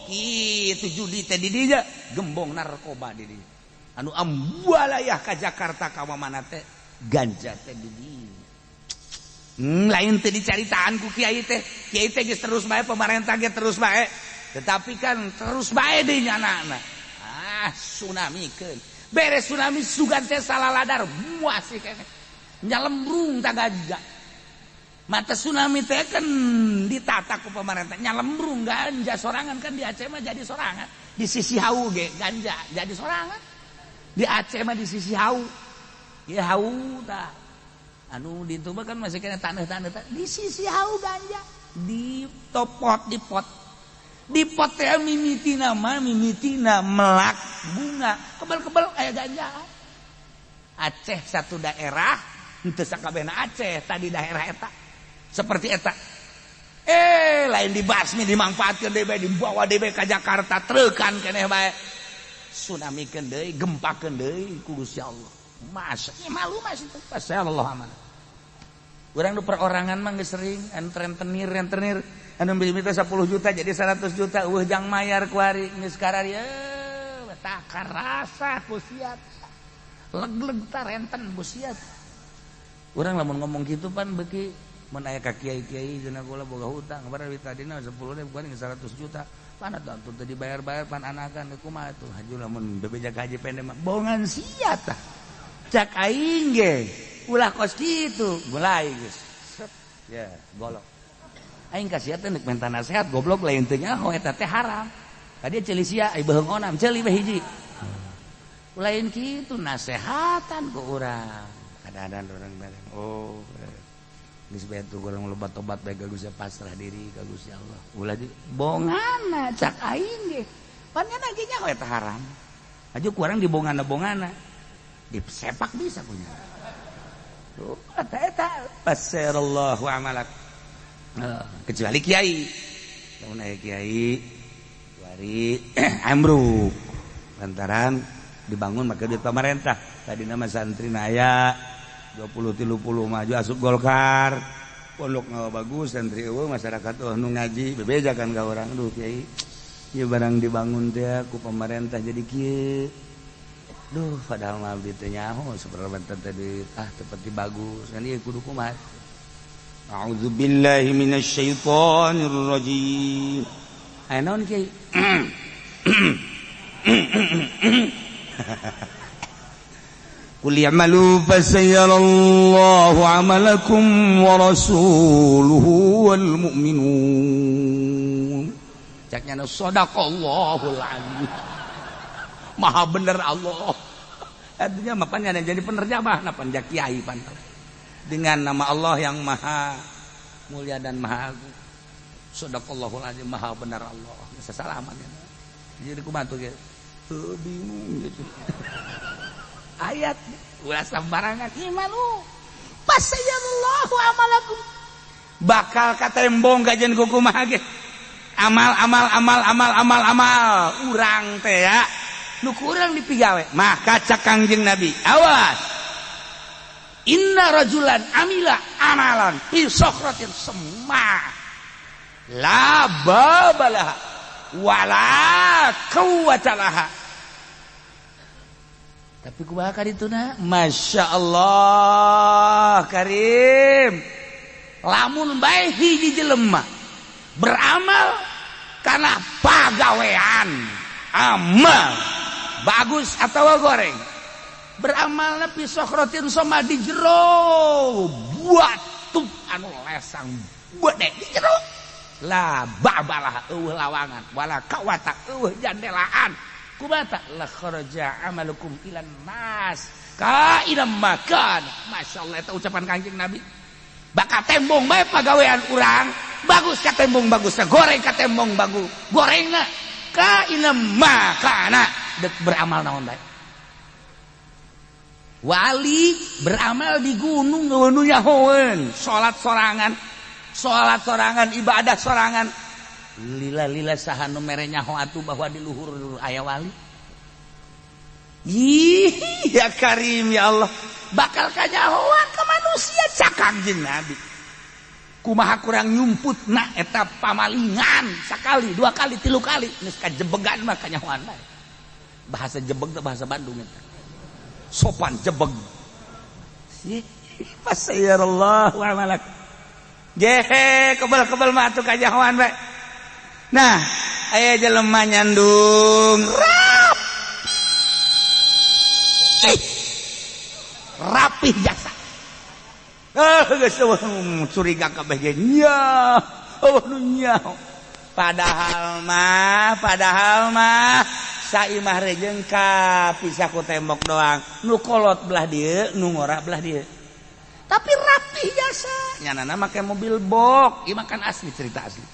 kitu judi teh di dinya gembong narkoba di dinya anu ambualayah ka Jakarta ka mana teh ganja teh di dinya lain teh dicaritaan ku kiai teh geus terus bae pemerintah ge terus bae tetapi kan terus bae deui nyana tsunami keun beres tsunami sugan teh salaladar muas keneh nyalembrung ta ganja mata tsunami teh kan ditata ku pemerintah nyalembrung ganja sorangan kan di Aceh mah jadi sorangan di sisi hau ge ganja jadi sorangan di Aceh mah di sisi hau ya hau tah anu di itu mah kan masih kena tanah-tanah di sisi hau ganja di topot di pot teh mimitina melak bunga kebel-kebel aya ganja Aceh satu daerah henteu sakabehna Aceh tadi daerah eta seperti eta lain dibasmi dimanfaatkeun deui bae dibawa deui bae ka Jakarta treukan keneh bae tsunamikeun deui gempakeun deui ku Gusti Allah masa malu mas itu pasallallahu aman urang nu perorangan mah geus sering anu rentenir anu mimiti 10 juta jadi 100 juta eueuh jang mayar ku hari geus kararieu tah karasa ku siat leg-leg tah renten ku siat urang lamun ngomong kitu pan beuki mun aya ka kiai-kiai cenah kula boga hutang barawi tadina 10.000 kuring 100 juta pan atuh teu dibayar-bayar pan anakan kumaha atuh haju lamun bebejak haji pendek mah bohongan sia tah cak aing ge ulah kos kitu mulai geus ya golok aing kasiat teh neuk minta nasehat goblok lain teu nyaho eta teh haram tadi ceuli sia ai beheung onam ceuli we hiji lain kitu nasehatan ku urang kadang-kadang urang bareng oh geus bae tuh urang loba tobat bae ka Gusti pasrah diri ka Gusti Allah ulah di bonganna cak aing ge pan nya ge nyaho eta haram aju ku urang di bongana disepak bisa punya tuh eta pasarallahu amalak kecuali kiai lamun aya kiai wari ambruk lantaran dibangun maka duit pemerintah tadi nama santri aya 20-30 maju asup Golkar pondok ngawa bagus santri eueuh masyarakat nu ngaji bebejakan ka urang aduh kiai ieu barang dibangun teh ku pemerintah jadi kieu duh padahal mah abdi teh nyaho sabarang teh duit tepati bagus kan ieu kudu kumaha A'udzubillahi minasyaitonir rajim. Aya naon kiai? Qul ya'malu fasayarallahu 'amalakum wa rasuluhu wal mu'minun. Caknya sadaqallahul azim. Maha bener Allah. Artinya mah panjang jadi penerjemah na panjang kiai pantal. Dengan nama Allah yang maha mulia dan maha agung. Sadaqallahul azim, maha benar Allah. Bisa salaman ya. Jadi kumaha tuh ge? Bingung gitu. Ayat ulah sembarangan imanu fasayallahu amalakum. Bakal katembong gajen ku kumaha ge? Amal urang teh ya. Nu kurang dipigawe. Maka cak Kangjeng Nabi, awas. Inna rajulan amila amalan fi sokratin semma la babalaha wala quwwatalaha. Tapi kumaha kadituna? Masya Allah Karim. Lamun bae hiji jelema beramal karena pagawean, amal bagus atau goreng, beramal nepi sokratin sama di jero batu anu lesang gede di jero la babalah eueuh lawangan wala kawata eueuh jandelaan kumata la kharaja amalukum ilan nas ka inam makan. Masyaallah eta ucapan Kanjeng Nabi. Bakal tembong bae pagawean urang bagus ka tembong bagusna, goreng ka tembong bagus gorengna ka inam makana dek beramal naon bae. Wali beramal di gunung nu nyahoeun, salat sorangan, ibadah sorangan. Lila saha nu mere nyaho atuh bahwa di luhur aya wali. Ih, ya Karim ya Allah. Bakal kanyahoan ka manusia cak Kangjeng Nabi. Kumaha kurang nyumputna eta pamalingan sakali, dua kali, tilu kali geus kajebegan mah kanyahoan bae. Bahasa jebeg teh bahasa Bandung eta. Sopan jebeg. Fasayarallahu amalak. Gehe kebal mah atuh kanyahoan bae. Nah, aya jelema nyandung rapih jasa. Geus curiga kabeh ge nya. Nya. Padahal mah saimah rejeng ka pisah ku tembok doang. Nu kolot belah dieu, nu ngora belah dieu. Tapi rapih jasa. Nyanana make mobil box, ieu makan asli cerita asli.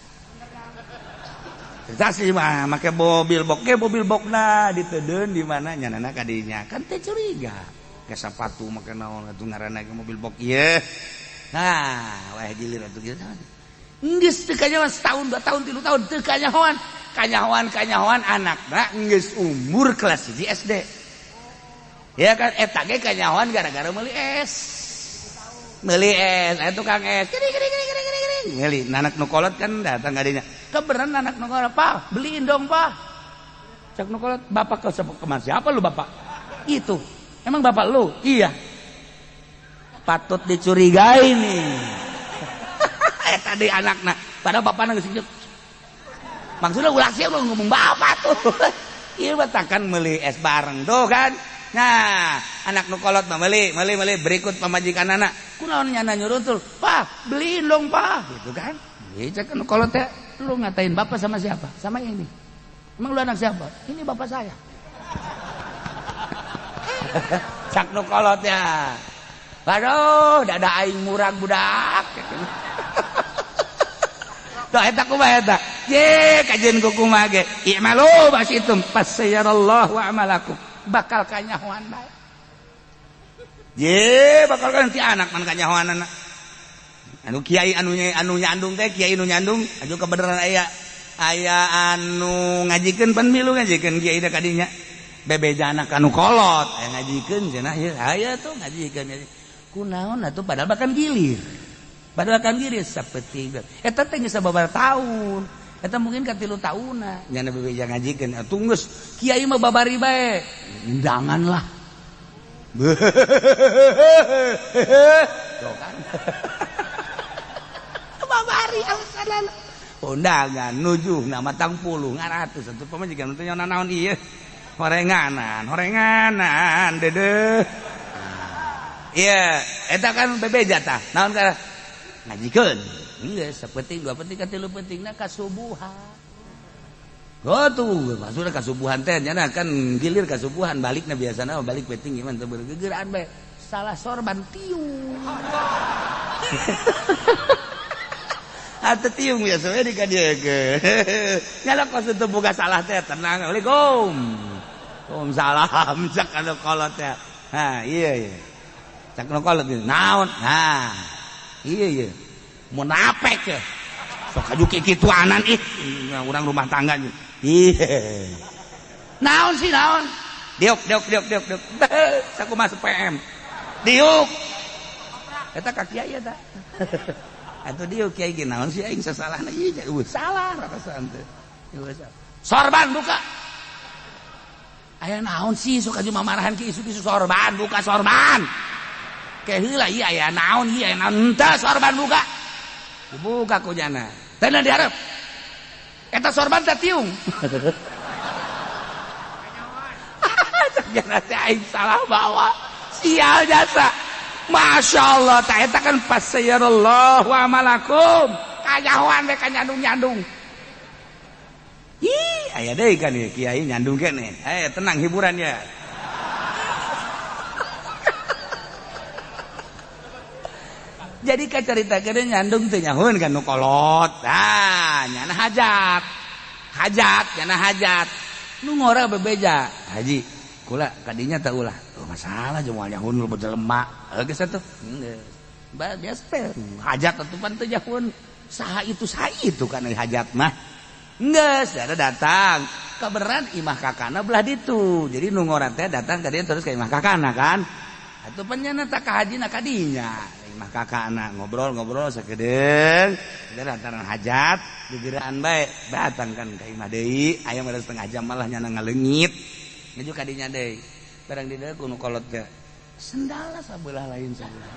Cerita asli mah make mobil box, ge mobil boxna diteudeun di mana nyanana ka dinya. Kan teh curiga. Ke sapatu make naon atuh ngaranna ge mobil box ieu. Nah, wah jilir atuh kieu. Geus teu kanyahoan setahun, 2 tahun, 3 tahun teu kanyahoan. Kanyahoan anakna geus umur kelas 1 SD. Ya kan eta ge kanyahoan gara-gara meuli es. Meuli es, aya tukang es. Kiri. Meuli anak nu kolot kan datang ka dinya. Keberan anak nu kolot, "Pak, beliin dong, Pak." Cak nu kolot, "Bapak ke kemana? Siapa lu, Bapak?" "Itu." "Emang bapak lu?" "Iya." Patut dicurigai nih. Tadi anakna, padahal bapakna geus sijil. Maksudnya ulah sieu ngomong bapak tuh. Ieu batakan meuli es bareng tuh kan. Nah, anak nu kolot mah meuli berikut pamajikanana. Kunaon nyana nyurutul? "Pak, beliin dong, Pak." Gitu kan. Ieu cek nu kolot teh, "Lu ngatain bapak sama siapa?" "Sama ini." "Emang lu anak siapa?" "Ini bapak saya." Cak nu kolot ya. Waduh, dada aing murag budak. Tuh eta kumaha eta? Ye, kajen ku kumaha ge? I'malu basitum fasayarallahu amalakum. Bakal kanyahoan bae. Ye, bakal kan ti anak man kanyahoanana. Anu kiai anu nyandung teh, kiai nu nyandung, aju kebenaran aya anu ngajikeun pemilu ngajikeun kiai da kadinya. Bebeja anak anu kolot, aya ngajikeun cenah ieu. Aya tuh ngajikeun. Kunaon atuh padahal bakan gilir. Padahal kan gilir sapeting. Eta teh geus sababaraha taun. Eta mungkin ka 3 taunna. Nyana bebeja ngajikeun atuh geus kiai mah babari bae. Undangan lah. Tuh kan. undangan nuju nama tangpuluh ngaratus atuh pamajikan teh nyana naon ieu horenganan dedeh iya eta kan bebeja tah naon ka ngajikeun geus sapenting dua penting katilu pentingna kasubuhan tuh maksudnya kasubuhan teh nyana kan gilir kasubuhan balikna biasana balik penting gimana teu bergegeraan bae salah sorban tiung atuh tiung biasa we dikadiekeun nyala kos teu boga salah teh tenang Assalamualaikum salam cak anu kolot teh ha iya cak anu kolot naon nah iya munafik ya sok kajuki kituanan urang rumah tangga iya naon sih naon diuk sakumaha PM diuk eta ka kiai eta atuh diuk kiai ge naon sih aing sasalahna ieu salah rarasan teh sorban buka aya naon sih sok aju mamarahan ki isu-isu sorban buka sorban ke heula ieu aya naon ieu aya naon teu sorban buka dibuka ku jana teh na dihareup eta sorban teh tiung jana teh aing salah bawa sial jasa Masya Allah tak eta kan pasayarallahu amalakum kajahoan we ka nyandung-nyandung ih aya deui kan ieu kiai nyandung keneh tenang hiburan ya jadi kacaritakeun nyandung teh nyahoun kan nu kolot nyana hajat nyana hajat nu ngora bebeja haji kula kadinya teh ulah masalah jeung nyahoun lu bejelema geus atuh biasa teh hajat atuh pan teh nyahoun saha itu kan hajat mah geus ada datang kaberan imah kakana belah ditu jadi nu ngora teh datang ka dieu terus ka imah kakana kan atuh pan nyana tak ka hajina kadinya imah kakana ngobrol sakedeung lantaran hajat digeuraan bae datang kan ka imah deui aya mah setengah jam malah nyana ngaleungit nuju ka dinya deui barang di dieu kuno kolot teh sendalna sabelah lain sabelah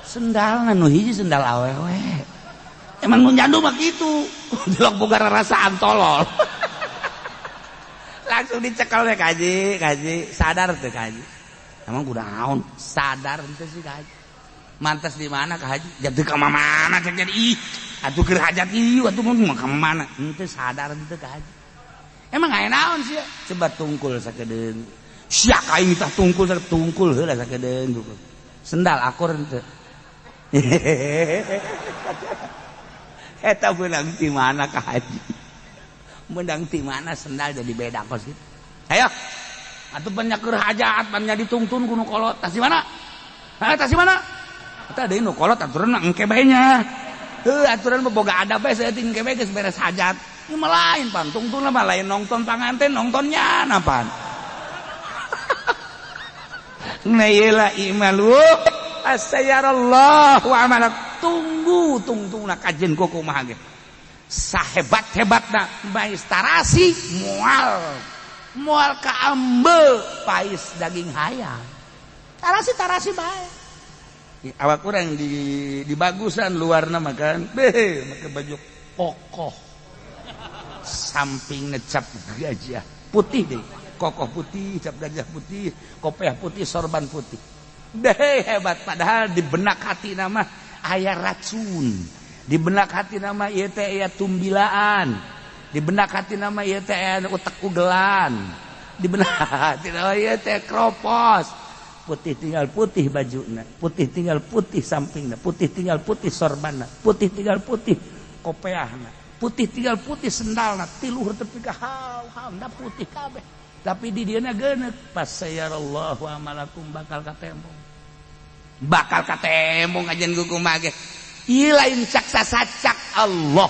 sendalna nu hiji sendal awewe emang nu nyandu mah kitu jelok boga rarasaan tolol langsung dicekel we kaji sadar teu kaji emang kudu naon sadar teu sih kaji mantas di mana ka haji jadi ka mana cek jadi ih atuh keur hajat ieu atuh mah ka mana henteu sadar henteu ka haji emang aya naon sih coba tungkul sakedeung sia ka aing tah tungkul heula sakedeung sendal akur henteu eta beunang ti mana ka haji beunang ti mana sendal jadi beda kos gitu ayo atuh banyak keur hajat banyak ditungtun kuno kolot tas di mana tas di mana eta deui nu kolot aturan engke bae nya aturan boga adab bae saeutik engke bae geus beres hajat ieu mah lain pan tungtun mah lain nongton panganten nongtonnya napan nailah imalu asyarallahu amalak tungtungna kajen kumaha ge sahebat-hebatna bae starasi moal ka ambeul pais daging hayam tarasi bae awak urang di bagusan luarna makan make baju kokoh samping ngecap gajah putih deh kokoh putih cap gajah putih kopiah putih sorban putih deh hebat padahal di benak hati nama aya racun di benak hati nama ieu teh aya tumbilaan di benak hati nama ieu teh aya utek ugelan di benak hati nama ieu teh kropos putih tinggal putih bajuna putih tinggal putih sampingna putih tinggal putih sorbanna putih tinggal putih kopeahna putih tinggal putih sendalna tiluhur tepi ka haw-hawna putih kabeh tapi di dieuna geuneuk pasayarallahu amalakum bakal katembong ajen kumaha ge ieu lain cak sasacak Allah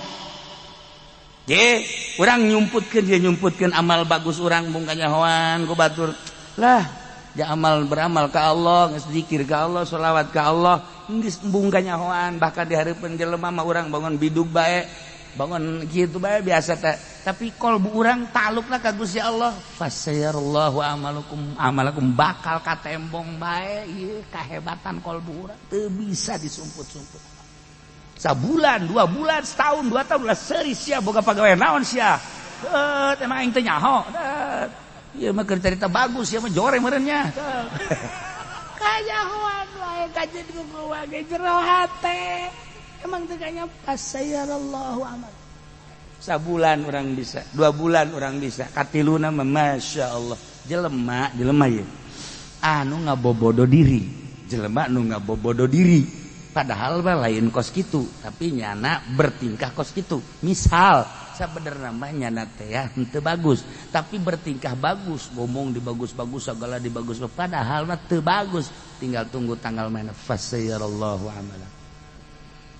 ge urang nyumputkeun amal bagus urang mung kanyahoan ku batur lah ja amal beramal ka Allah geus zikir ka Allah sholawat ka Allah geus embung kanyahoan bahkan di hareupeun jelema mah urang bangun bidug bae bangun kitu bae biasa teh tapi kolbu urang talukna ka Gusti Allah fasayarallahu amalakum bakal katembong bae ieu kahebatan kolbu urang teu bisa disumput-sumput Sabulan, 2 bulan, setahun, 2 tahun lah seri sia boga pagawean naon sia. Emang aing teh nyaho. Ieu mah keur cerita bagus ya mah jore meureunnya. Kajahoan wae kajen ku gua ge jero hate. Emang teu kanya pasayarallahu amal. Sabulan orang bisa, 2 bulan orang bisa. Katiluna mah masyaallah. Jelema ieu. Anu ngabobodo diri. Jelema nu ngabobodo diri. Padahal mah lain kos kitu, tapi nyana bertingkah kos kitu. Misal sabenerna mah nyana teh henteu bagus, tapi bertingkah bagus, ngomong dibagus-bagus segala dibagus, padahal mah teu bagus. Tinggal tunggu tanggal mana fasayarallahu amalan.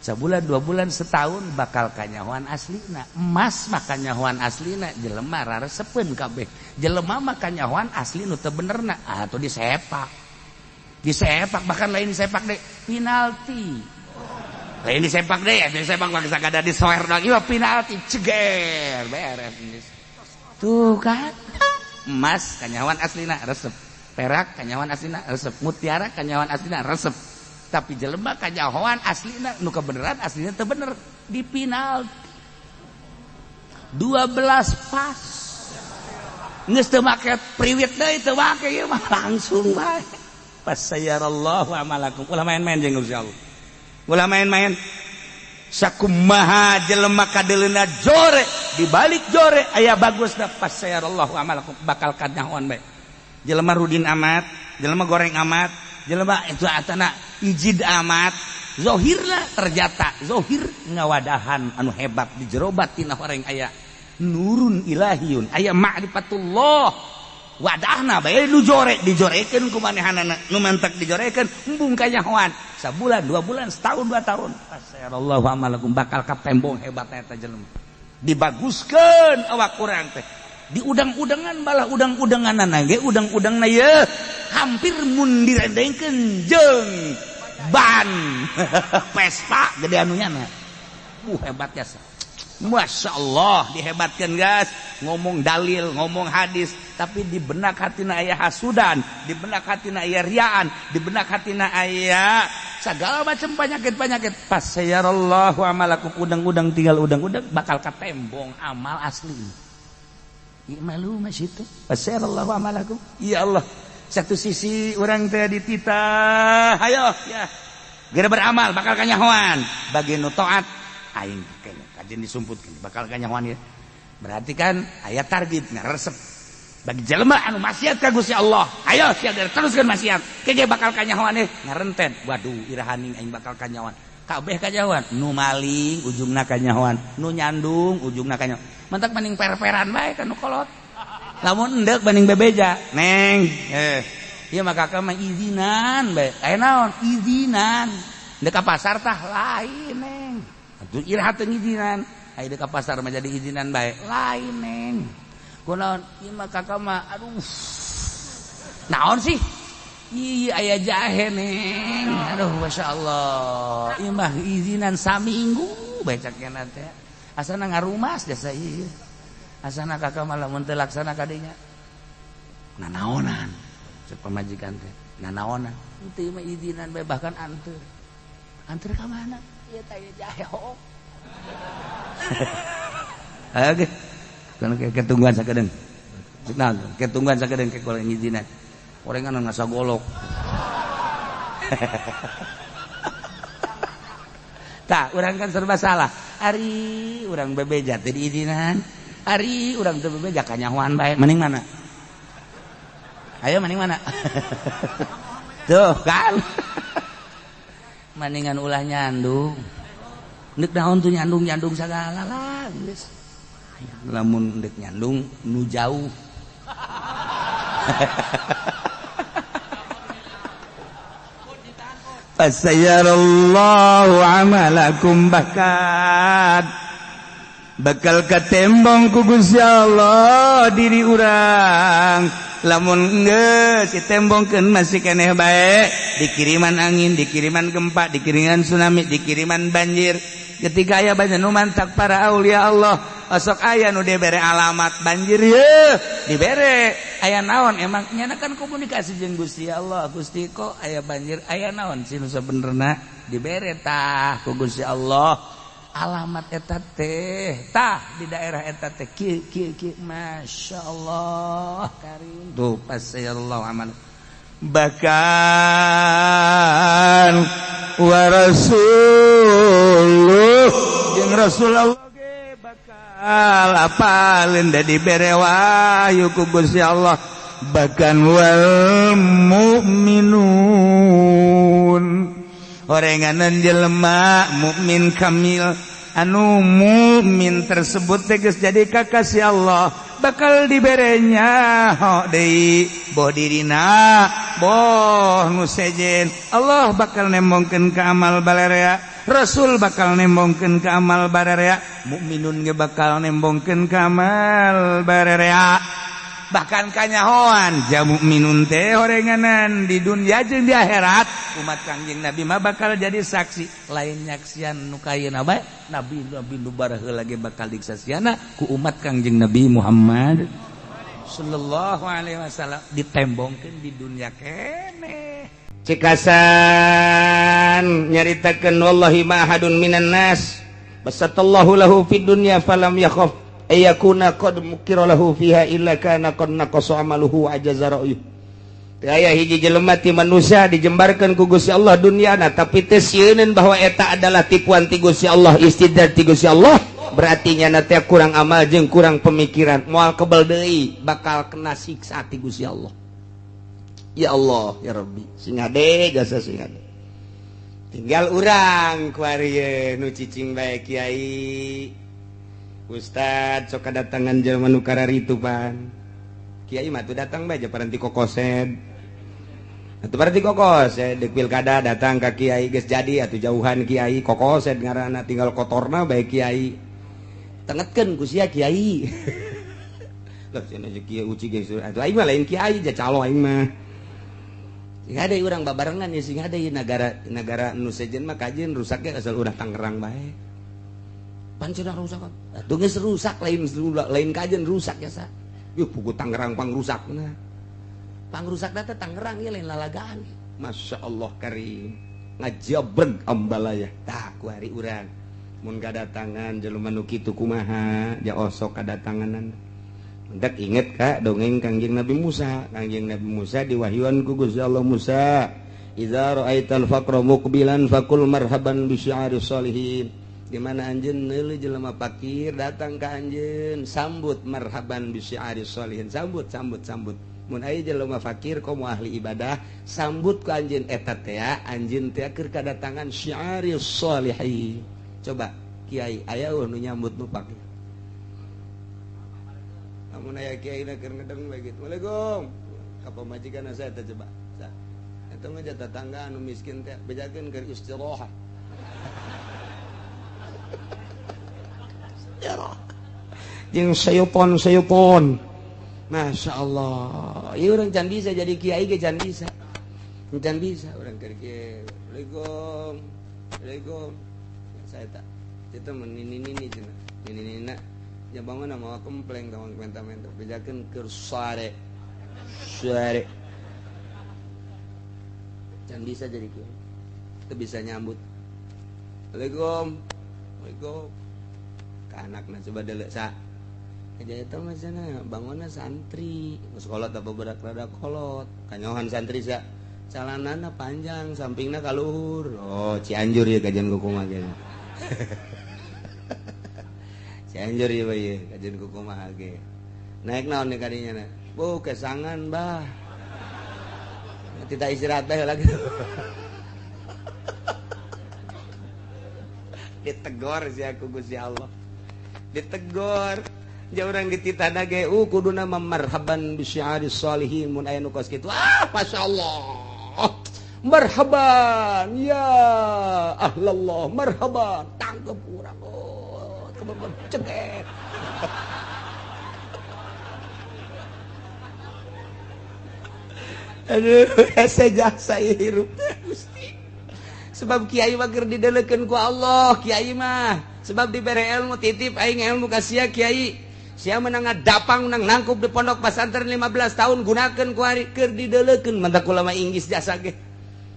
Sabulan, 2 bulan, setahun bakal kanyahoan aslina. Emas mah kanyahoan aslina, jelema raresepeun kabeh. Jelema mah kanyahoan asli nu teu benerna, atuh disepak. Disepak, bahkan lain disepak deh penalti, lain disepak deh ya disepak lagi sagada disoer doang ieu penalti ceger beres tuh kan. Emas kanyawan aslina resep, perak kanyawan aslina resep, mutiara kanyawan aslina resep, tapi jelema kanyawan aslina nu kebeneran aslina teu bener di penalti 12 pas geus teu make priwit deui teu make ieu mah langsung bae. Fasayarallahu amalakum. Ulah main-main jeung Gusti Allah. Ulah main-main. Sakumaha jelema kadeleuna jore, di balik jore aya bagusna fasayarallahu amalakum bakal kanyahoan bae. Jelema rudin amat, jelema goreng amat, jelema itu atana ijid amat. Zahirna terjata, zahir ngawadahan anu hebat di jero batin horeng aya nurun ilahiyun, aya ma'rifatullah. Wadahna bae nu jore dijorekeun ku manehanana nu mentek dijorekeun embung kanyahoan sabulan 2 bulan setahun 2 tahun fasayarallahu amalakum bakal kapembong hebatna eta jelema dibaguskeun awak urang teh di udang-udangan balah udang-udanganna ge udang-udangna ye hampir mun direndengkeun jeung ban Vespa gede anunya na hebat jasa. Masya Allah dihebatkan guys, ngomong dalil, ngomong hadis, tapi di benak hatina aya hasudan, di benak hatina aya riaan, di benak hatina aya segala macam penyakit-penyakit. Fasayarallahu amalakum, udang-udang tinggal udang-udang bakal katembong amal asli. Imalu mas itu. Fasayarallahu amalakum. Ya Allah, satu sisi orang teh dititah, ayo ya. Gara beramal bakal kanyahoan, bagi nu taat aing kene kajen disumputkeun bakal kanyahoan ya. Berarti kan aya target ngaresep bagi jelema anu maksiat ka Gusti Allah. Ayo sia teruskeun maksiat. Kege bakal kanyahoan ngarenten. Waduh irahaning aing bakal kanyahoan. Kabeh kanyahoan. Nu maling ujungna kanyahoan, nu nyandung ujungna kanyahoan. Mentek mending per-peran bae ka nu kolot. Lamun endek banding bebeja, neng. Ieu mah kakak mah izinan bae. Aya naon? Izinan. Dek ka pasar tah lain neng. Atuh iraha teu izinan. Aya dek ka pasar mah jadi izinan bae. Lain neng. Kunaon? Ieu mah kakak mah aduh. Naon sih? Iya aya jahe neng. Aduh masyaallah. Ieu mah izinan saminggu bae cakna teh. Asana ngarumas jasa ieu. Asana kakak mah lamun teu laksana ka dinya. Nanaonan. Cek pamajikan teh. Nanaonan. Teu mah izinan bae bahkan anteur. Anteur ka mana? Ieu teh jahe ho. Ayo ge. Kan ketungguan sakedeung. Cek naon? Ketungguan sakedeung ke goleng izinan. Orengan ngasa golok. Tah, urang kan serba salah. Ari urang bebeja teh diizinan. Ari urang teu bebeja kanyahoan bae. Mending mana? Ayo mending mana? Tuh kan. Mendingan ulah nyandung. Neuk naon tuh nyandung sagala lah geus. Lamun deuk nyandung nu jauh. Fasayarallahu amalakum bakal katembong ku Gusti Allah diri urang. Lamun geus ditembongkeun masih keneh bae, dikiriman angin, dikiriman gempa, dikiriman tsunami, dikiriman banjir, ketika aya banyak nu mantak para aulia Allah osok aya nu dibere alamat banjir ye dibere aya naon emang nyana kan komunikasi jeung Gusti Allah Gusti kok aya banjir aya naon sih nu sabenerna dibere tah ku Gusti Allah alamat eta teh tah di daerah eta teh kieu masyaallah karim tuh pasayallahu amal bahkan wa rasuluh jeung Rasulullah ge bakal apalin da dibere wahyu ku Gusti Allah bahkan wal mu'minun orenganan jelema mukmin kamil anu mukmin tersebut tegas jadi kakasih Allah bakal diberenya deui boh dirina boh nu sejen Allah bakal nembongkeun ka amal bararea Rasul bakal nembongkeun ka amal bararea mukminun ge bakal nembongkeun ka amal bararea bahkan kanyahoan ja mukminun teh horenganan di dunia jeung di akhirat umat Kangjeng Nabi mah bakal jadi saksi lain nyaksian nu kayeuna bae nabi nu baraheula ge bakal disaksiana ku umat Kangjeng Nabi Muhammad sallallahu alaihi wasallam ditembongkeun di dunia kene cikasan nyaritakeun wallahi ma ahadun minan nas basatallahu lahu fid dunya falam yakhaf ayakuna qad mukira lahu fiha illa kana qad naqasa amaluhu ajaza ra'yu teu aya hiji jelema ti manusia dijembarkeun ku Gusti Allah dunyana tapi teu sieun bahwa eta adalah tipuan ti Gusti Allah istidraj ti Gusti Allah berarti nya teh kurang amal jeung kurang pemikiran moal kebal deui bakal kena siksa ti Gusti Allah ya Allah ya Rabbi sing hade jasa sing hade tinggal urang ku ari nu cicing bae kiai Ustad sok kadatangan jelema nu kararitu pan kiai mah tuh datang bae paranti kokosed atuh paranti kokosed deuk pilkada datang ka kiai geus jadi atuh jauhan kiai kokosed ngaranna tinggal kotorna bae kiai tengetkeun ku sia kiai lah cenah kiai uci geus atuh aing mah lain kiai ja calo aing mah sing ada urang babarengan ya sing ada negara nu sejen mah kajen rusaknya asal urang Tangerang bae pancena rusak atuh geus rusak lain kajen rusak ya sa yeuh pugu Tangerang pangrusakna pangrusakna teh Tangerang ieu lain lalagaan Masya Allah karim ngajabreg ambalaya tah ku ari urang mun kadatangan jelema nu kitu kumaha ja osok kadatanganan hendak inget ka dongeng Kangjeng Nabi Musa diwahyuan ku Gusti Allah Musa idza ra'aital faqra muqbilan faqul marhaban bi syi'aris sholihin di mana anjeun neuleuh jelema fakir datang ka anjeun sambut marhaban bi syi'aris sholihin sambut mun aya jelema fakir komo ahli ibadah sambut ku anjeun eta teh anjeun teh keur kadatangan syi'aris sholihin coba kiai aya nu nyambut nu fakir amun aya kiai na keur ngedeng bae kitu Waalaikumsalam ka pamajikan saya teh coba eta mah tetangga anu miskin teh bejakeun keur istirahat jeung sayupon Masya Allah ieu urang can bisa jadi kiai ge can bisa urang keur kieu Waalaikumsalam saya tak kita menini cenah nini ya bangun nama komplain kawan menta bejakeun keur sare can bisa jadi kiai teu bisa nyambut Waalaikumsalam ka anakna coba deuleu sa aja eta mah cenah bangunna santri geus kolot apa berak rada kolot kanyohan santri sa calanana panjang sampingna kaluhur oh Cianjur ya kajian kukumaha ge Cianjur ya bae kajian kukumaha ge naik naon nih kadinya na bu kesangan bah tidak istirahat bae lagi ditegor si aku Gusti Allah ditegor ja urang dititana ge kuduna marhaban bi syi'aris sholihin mun aya nu kos kitu masyaallah marhaban ya ahlallah marhaban tanggep urang kebeban ceget aduh asa jasa hirup Gusti sebab kiai mah keur didelekeun ku Allah kiai mah sebab dibere ilmu titip aing ilmu ka sia kiai sia menang dapang menang nangkup di pondok pesantren 15 tahun gunakeun ku ari keur didelekeun mantap ulama Inggris jasa ge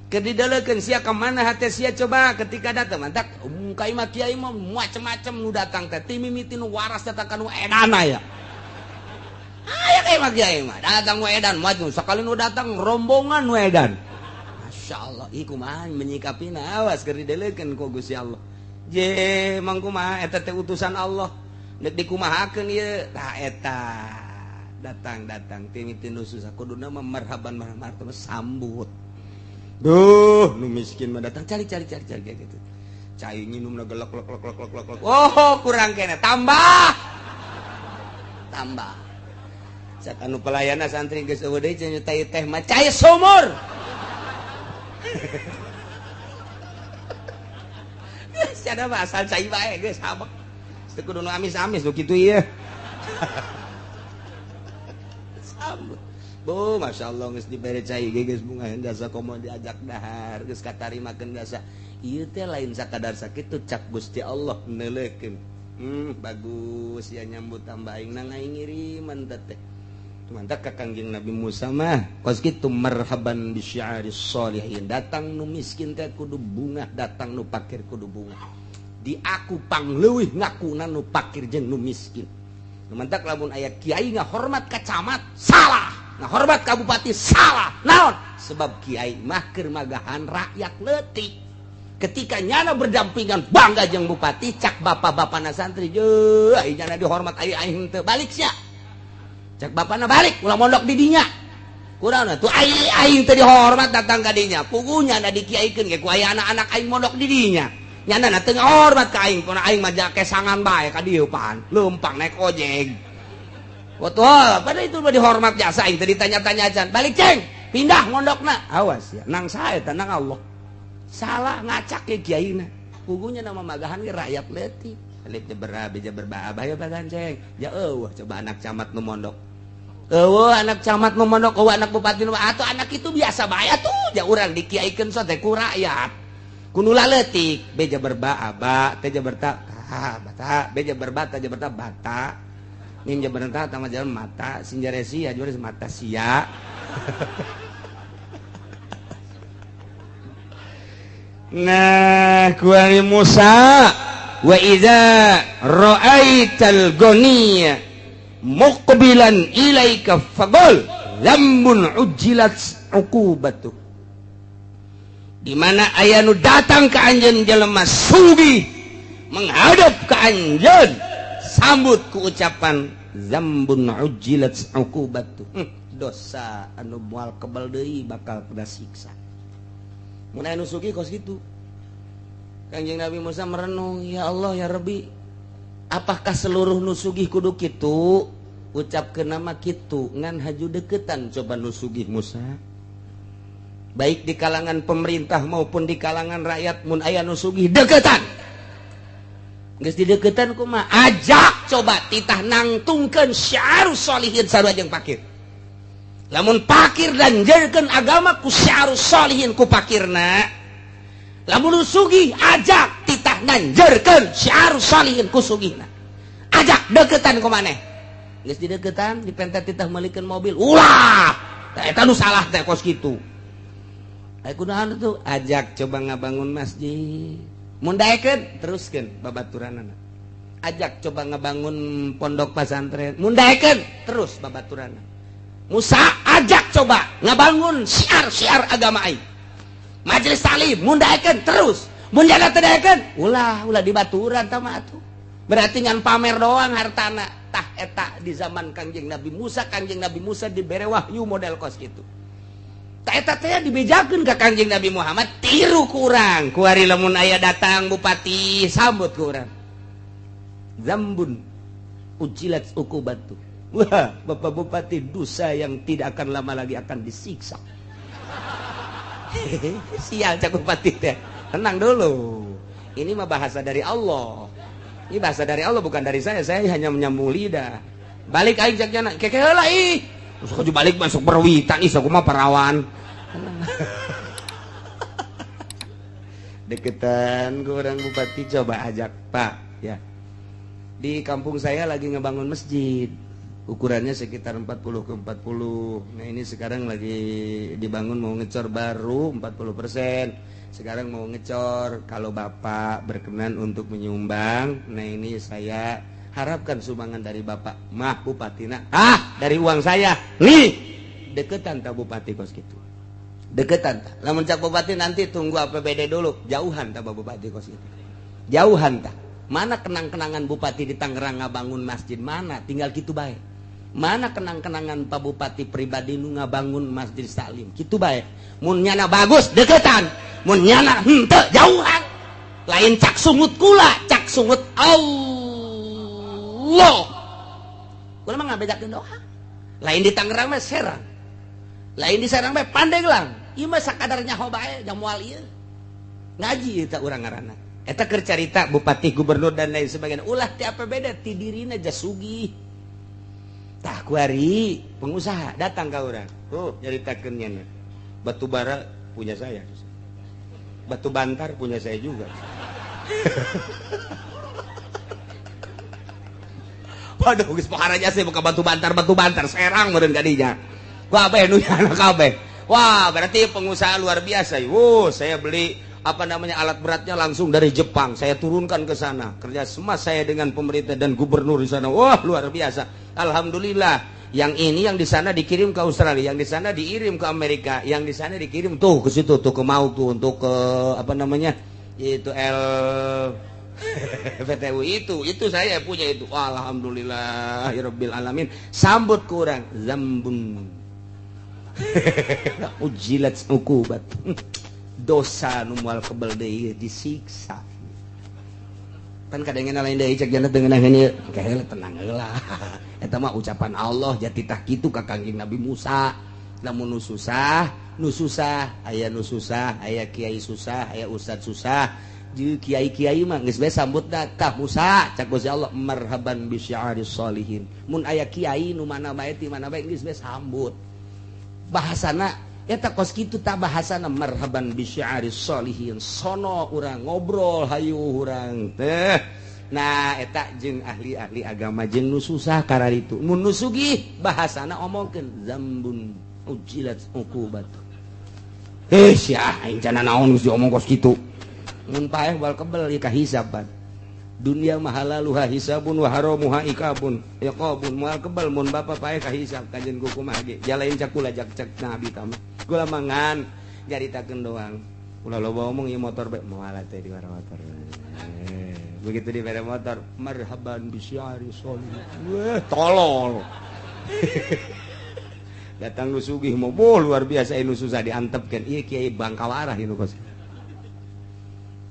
keur didelekeun sia ka mana hate sia coba ketika datang mantap kiai mah macam-macam nu datang teh ti mimiti nu waras datang ka nu edana ya aya kiai mah datang nu edan mah sakali nu datang rombongan nu edan Masya Allah iku mah menyikapina awas keur didelekeun ku Gusti Allah je mangkumaha eta teh utusan Allah nek dikumahakeun ieu tah eta datang ti mimiti nu susah kuduna mah marhaban marhaban sambut duh nu miskin mah datang cari gitu cai nginumna gelek oh kurang kene tambah sak anu pelayana santri geus eueuh deui nyutai teh mah cai sumur Siapa asal cai bae geus habek. Teu kudu nu amis-amis nu kitu ieu. Sambut. Bu, masyaallah geus dibere cai ge geus bunga jasa komo diajak dahar geus katarimakeun jasa. Ieu teh lain sakadar sakitu cak Gusti Allah neuleukeun. Bagus ya nyambut tambah aing nang aing ngiriman teh. Mantap ka Kangjeng Nabi Musa mah kos kitu marhaban bi syi'aris sholihin datang nu miskin teh kudu bunga datang nu pakir kudu bunga di aku pangleuwih ngakuna nu pakir jeung nu miskin mantap lamun aya kiai ngahormat ka camat salah ngahormat ka bupati salah naon sebab kiai mah keur magahan rakyat leutik ketika nyana berdampingan bangga jeung bupati cak bapak-bapana santri je nyana dihormat aing teu balik sia cak bapana balik ulah mondok di dinya kunaon tuh aing teh dihormat datang ka dinya pugunya da dikiaikeun ge ku aya anak-anak aing mondok di dinya nyana teu ngahormat ka aing puna aing mah jake sangan bae ka dieu pan leumpang naik ojek betul pada itu mah dihormat jasa aing teh ditanya-tanya acan balik ceng pindah mondokna awas ya nang sae teh nang Allah salah ngacak ke kiaina pugunya nama magahan ge rakyat leutik leutik beja berbah ya bagan ceng ya eueuh coba anak camat nu mondok anak camat nu mondok anak bupati nu atuh anak itu biasa bae atuh ja urang dikiaikeun so teh ku rakyat kudu leutik beja berba teh jaberta bata beja berba teh jaberta bata nim jaberta teh jalan mata sinjaresi ya jual mata sia nah kuari Musa wa idza ra'aital ghaniya muqbilan ilaika faqul lambun ujilat uqubatu di mana aya nu datang ka anjeun jelema sugih menghadap ka anjeun sambut ku ucapan zambun ujilat uqubatu dosa anu moal kebal deui bakal kena siksa mun aya nu sugih kos kitu Kanjeng Nabi Musa merenung ya Allah ya Rabbi apakah seluruh nu sugih kudu kitu ucapkeun nama kitu ngan haju deketan coba nu sugih Musa baik di kalangan pemerintah maupun di kalangan rakyat mun aya nu sugih deketan geus di deketan kumaha ajak coba titah nangtungkeun syiarus sholihin sarua jeung pakir lamun pakir dan janjeurkeun agama ku syiarus sholihin ku pakirna lamun sugih ajak titah nanjeurkeun syiarus sholihin ku sugihna ajak deketan ku maneh geus di deketan dipentet titah meulikeun mobil ulah tah eta nu salah teh kos kitu aya kunaon tuh ajak coba ngabangun masjid mun daekeun teruskeun babaturanana ajak coba ngabangun pondok pesantren mun daekeun terus babaturanana Musa ajak coba ngabangun syiar-syiar agama aing majelis taklim mun daekeun terus mun jana teu daekeun ulah dibaturan tah mah atuh berarti ngan pamer doang hartana tah eta di zaman Kanjeng Nabi Musa dibere wahyu model kos kitu tah eta teh dibejakeun ka Kanjeng Nabi Muhammad tiru ku urang ku ari lamun aya datang bupati sambut ku urang zambun ujilat uqubatu wah Bapak Bupati dosa yang tidak akan lama lagi akan disiksa sial cak bupati teh tenang dulu ini mah bahasa dari Allah ini bahasa dari Allah bukan dari saya hanya menyambung lidah balik aing cak jana keke heula ih sok balik masuk perwitan ih sakumaha perawan deketan ke orang bupati, coba ajak Pak ya. Di kampung saya lagi ngebangun masjid, ukurannya sekitar 40 ke 40. Nah ini sekarang lagi dibangun, mau ngecor baru 40%. Sekarang mau ngecor. Kalau Bapak berkenan untuk menyumbang, nah ini saya harapkan sumbangan dari Bapak. Mah Bupatina, dari uang saya nih. Deketan tak Bupati kos gitu, deketan tak. Lamun cak Bupati nanti tunggu APBD dulu. Jauhan tak Bupati kos gitu, jauhan tak. Mana kenang-kenangan Bupati di Tangerang ngabangun masjid, mana tinggal gitu baik. Mana kenang-kenangan Pak Bupati pribadi nu ngabangun masjid taklim, gitu baik. Mun nyana bagus deketan, mun nyana henteu jauhan. Lain cak sungut kula, cak sungut Allah. Kula mah ngabedakeun doa. Lain di Tangerang mah Serang, lain di Serang mah Pandeglang. Ieu mah sakadarnya bae jang moal ieu. Ngaji eta urang ngaranna. Eta keur carita bupati, gubernur dan lain sebagainya. Ulah ti APBD ti dirina jasugih. Tah kuari pengusaha datang ka urang. Oh, nyaritakeun nya. Batu bara punya saya. Batu bantar punya saya juga. Waduh, geus paharanya saya buka batu bantar Serang meureun kadinya. Kabeh nu nyana kabeh. Wah, berarti pengusaha luar biasa. Saya beli alat beratnya langsung dari Jepang, saya turunkan ke sana. Kerja sama saya dengan pemerintah dan gubernur di sana. Wah, luar biasa. Alhamdulillah. Yang ini yang di sana dikirim ke Australia, yang di sana dikirim ke Amerika, yang di sana dikirim tuh ke situ tuh ke Mau tuh untuk ke itu VTU itu saya punya itu. Alhamdulillahirabbil alamin. Sambut kurang zambun. Ujilat ukubat. Dosa nu moal kebal deui disiksa. Pan kadangena lain deui cek janat dengan ieu. Kae tenang heula. Eta mah ucapan Allah jati tah kitu ka Kangjeng Nabi Musa. Lamun nu susah, aya nu susah, aya kiai susah, aya ustad susah. Jeung kiai-kiai mah geus bae sambutna tah Musa, cak Gusti Allah marhaban bi syi'aris sholihin. Mun aya kiai nu mana bae ti mana bae geus bae sambut. Bahasana eta kos kitu tak bahasana marhaban bi syi'aris sholihin. Sono urang ngobrol hayu urang teh. Nah eta jeung ahli-ahli agama jeung nu susah kararitu. Mun nu sugih bahasana omongkeun zambun ujilat uqubat. Sia aing cenah naon geus diomong kos kitu. Mun paeh wal kebel ieu kahisaban. Dunia mahalaluha hisabun wa haramuha ikabun. Yaqabun moal kebal mun bapa paeh kahisab kanjeun kumaha ge. Jalain cakula jak cek Nabi tama. Kula mangan nyaritakeun doang. Kula loba omong ieu motor bae moal teh di warna motor. Begitu di bere motor, marhaban bi syi'ari sholihin. Wah, tolol. Datang nu sugih mah luar biasa nu susah diantepkeun. Ieu kiai Bangkawarah ieu kos.